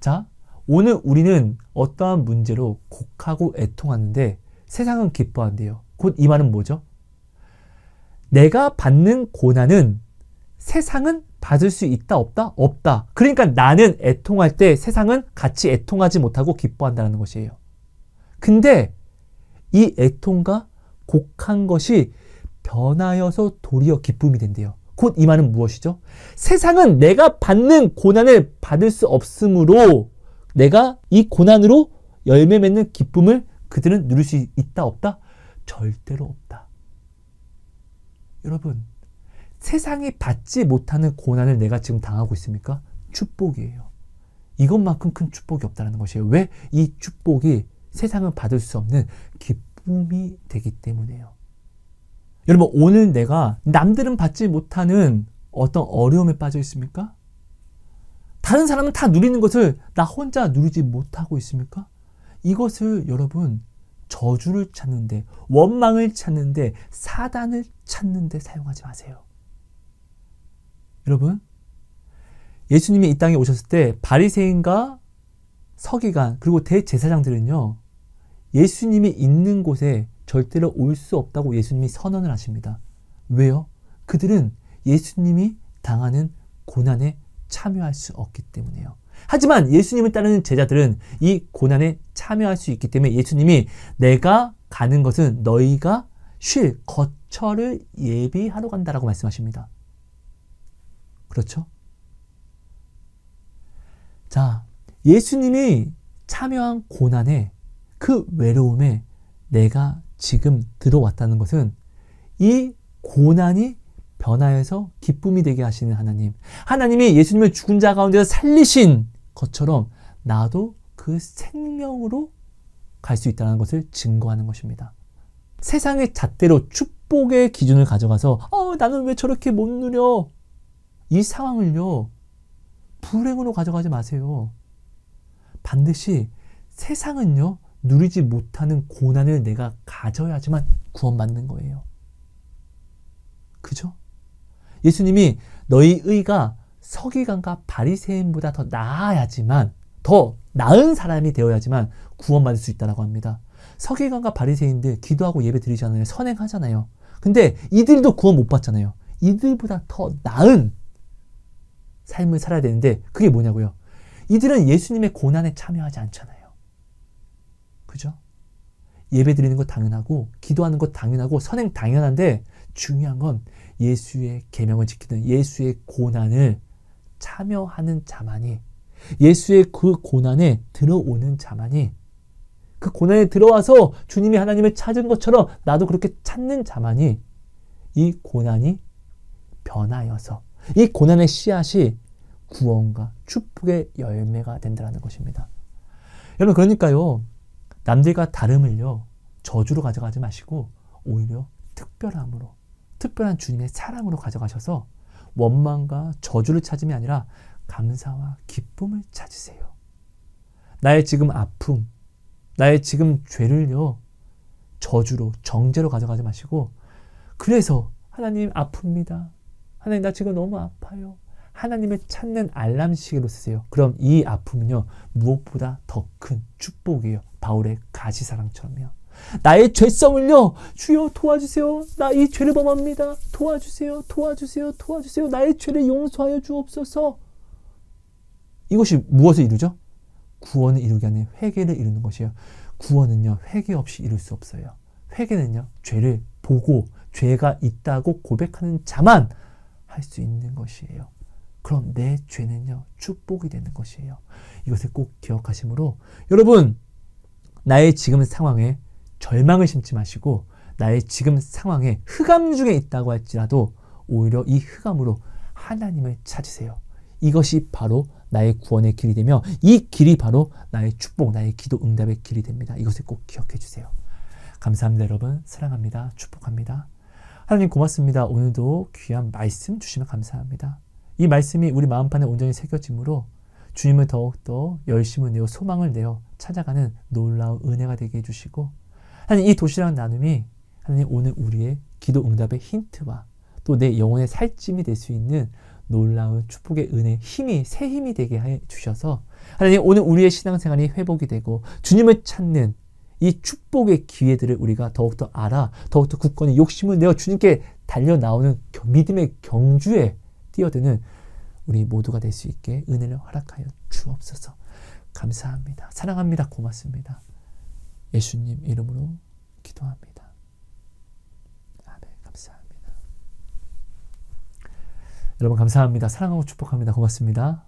S1: 자, 오늘 우리는 어떠한 문제로 곡하고 애통하는데 세상은 기뻐한대요. 곧 이 말은 뭐죠? 내가 받는 고난은 세상은 받을 수 있다 없다? 없다. 그러니까 나는 애통할 때 세상은 같이 애통하지 못하고 기뻐한다는 것이에요. 근데 이 애통과 곡한 것이 변하여서 도리어 기쁨이 된대요. 곧 이 말은 무엇이죠? 세상은 내가 받는 고난을 받을 수 없으므로 내가 이 고난으로 열매 맺는 기쁨을 그들은 누릴 수 있다 없다? 절대로 없다. 여러분, 세상이 받지 못하는 고난을 내가 지금 당하고 있습니까? 축복이에요. 이것만큼 큰 축복이 없다는 것이에요. 왜? 이 축복이 세상은 받을 수 없는 기쁨이 되기 때문이에요. 여러분, 오늘 내가 남들은 받지 못하는 어떤 어려움에 빠져 있습니까? 다른 사람은 다 누리는 것을 나 혼자 누리지 못하고 있습니까? 이것을 여러분 저주를 찾는데, 원망을 찾는데, 사단을 찾는데 사용하지 마세요. 여러분, 예수님이 이 땅에 오셨을 때 바리새인과 서기관 그리고 대제사장들은요, 예수님이 있는 곳에 절대로 올 수 없다고 예수님이 선언을 하십니다. 왜요? 그들은 예수님이 당하는 고난에 참여할 수 없기 때문이에요. 하지만 예수님을 따르는 제자들은 이 고난에 참여할 수 있기 때문에 예수님이 내가 가는 것은 너희가 쉴 거처를 예비하러 간다라고 말씀하십니다. 그렇죠? 자, 예수님이 참여한 고난에 그 외로움에 내가 지금 들어왔다는 것은 이 고난이 변화해서 기쁨이 되게 하시는 하나님. 하나님이 예수님을 죽은 자 가운데서 살리신 것처럼 나도 그 생명으로 갈 수 있다는 것을 증거하는 것입니다. 세상의 잣대로 축복의 기준을 가져가서 나는 왜 저렇게 못 누려? 이 상황을요. 불행으로 가져가지 마세요. 반드시 세상은요. 누리지 못하는 고난을 내가 가져야지만 구원받는 거예요. 그죠? 예수님이 너희 의가 서기관과 바리새인보다 더 나아야지만 더 나은 사람이 되어야지만 구원받을 수 있다고 합니다. 서기관과 바리새인들 기도하고 예배 드리잖아요. 선행하잖아요. 근데 이들도 구원 못 받잖아요. 이들보다 더 나은 삶을 살아야 되는데 그게 뭐냐고요? 이들은 예수님의 고난에 참여하지 않잖아요. 그죠? 예배 드리는 거 당연하고 기도하는 거 당연하고 선행 당연한데 중요한 건 예수의 계명을 지키는 예수의 고난을 참여하는 자만이 예수의 그 고난에 들어오는 자만이 그 고난에 들어와서 주님이 하나님을 찾은 것처럼 나도 그렇게 찾는 자만이 이 고난이 변하여서 이 고난의 씨앗이 구원과 축복의 열매가 된다는 것입니다. 여러분 그러니까요. 남들과 다름을요. 저주로 가져가지 마시고 오히려 특별함으로 특별한 주님의 사랑으로 가져가셔서 원망과 저주를 찾음이 아니라 감사와 기쁨을 찾으세요. 나의 지금 아픔, 나의 지금 죄를요. 저주로 정죄로 가져가지 마시고 그래서 하나님 아픕니다. 하나님 나 지금 너무 아파요. 하나님을 찾는 알람 시계로 쓰세요. 그럼 이 아픔은요. 무엇보다 더 큰 축복이에요. 바울의 가시사랑처럼요. 나의 죄성을요. 주여 도와주세요. 나 이 죄를 범합니다. 도와주세요. 도와주세요. 도와주세요. 나의 죄를 용서하여 주옵소서. 이것이 무엇을 이루죠? 구원을 이루기 아닌 회개를 이루는 것이에요. 구원은요. 회개 없이 이룰 수 없어요. 회개는요. 죄를 보고 죄가 있다고 고백하는 자만 할 수 있는 것이에요. 그럼 내 죄는요. 축복이 되는 것이에요. 이것을 꼭 기억하시므로 여러분 나의 지금 상황에 절망을 심지 마시고 나의 지금 상황에 흑암 중에 있다고 할지라도 오히려 이 흑암으로 하나님을 찾으세요. 이것이 바로 나의 구원의 길이 되며 이 길이 바로 나의 축복, 나의 기도 응답의 길이 됩니다. 이것을 꼭 기억해 주세요. 감사합니다. 여러분 사랑합니다. 축복합니다. 하나님 고맙습니다. 오늘도 귀한 말씀 주시면 감사합니다. 이 말씀이 우리 마음판에 온전히 새겨짐으로 주님을 더욱더 열심을 내어 소망을 내어 찾아가는 놀라운 은혜가 되게 해주시고 하나님 이 도시락 나눔이 하나님 오늘 우리의 기도 응답의 힌트와 또 내 영혼의 살찜이 될 수 있는 놀라운 축복의 은혜, 힘이 새 힘이 되게 해주셔서 하나님 오늘 우리의 신앙생활이 회복이 되고 주님을 찾는 이 축복의 기회들을 우리가 더욱더 알아 더욱더 굳건히 욕심을 내어 주님께 달려나오는 믿음의 경주에 뛰어드는 우리 모두가 될 수 있게 은혜를 허락하여 주옵소서. 감사합니다. 사랑합니다. 고맙습니다. 예수님 이름으로 기도합니다. 아멘. 감사합니다. 여러분 감사합니다. 사랑하고 축복합니다. 고맙습니다.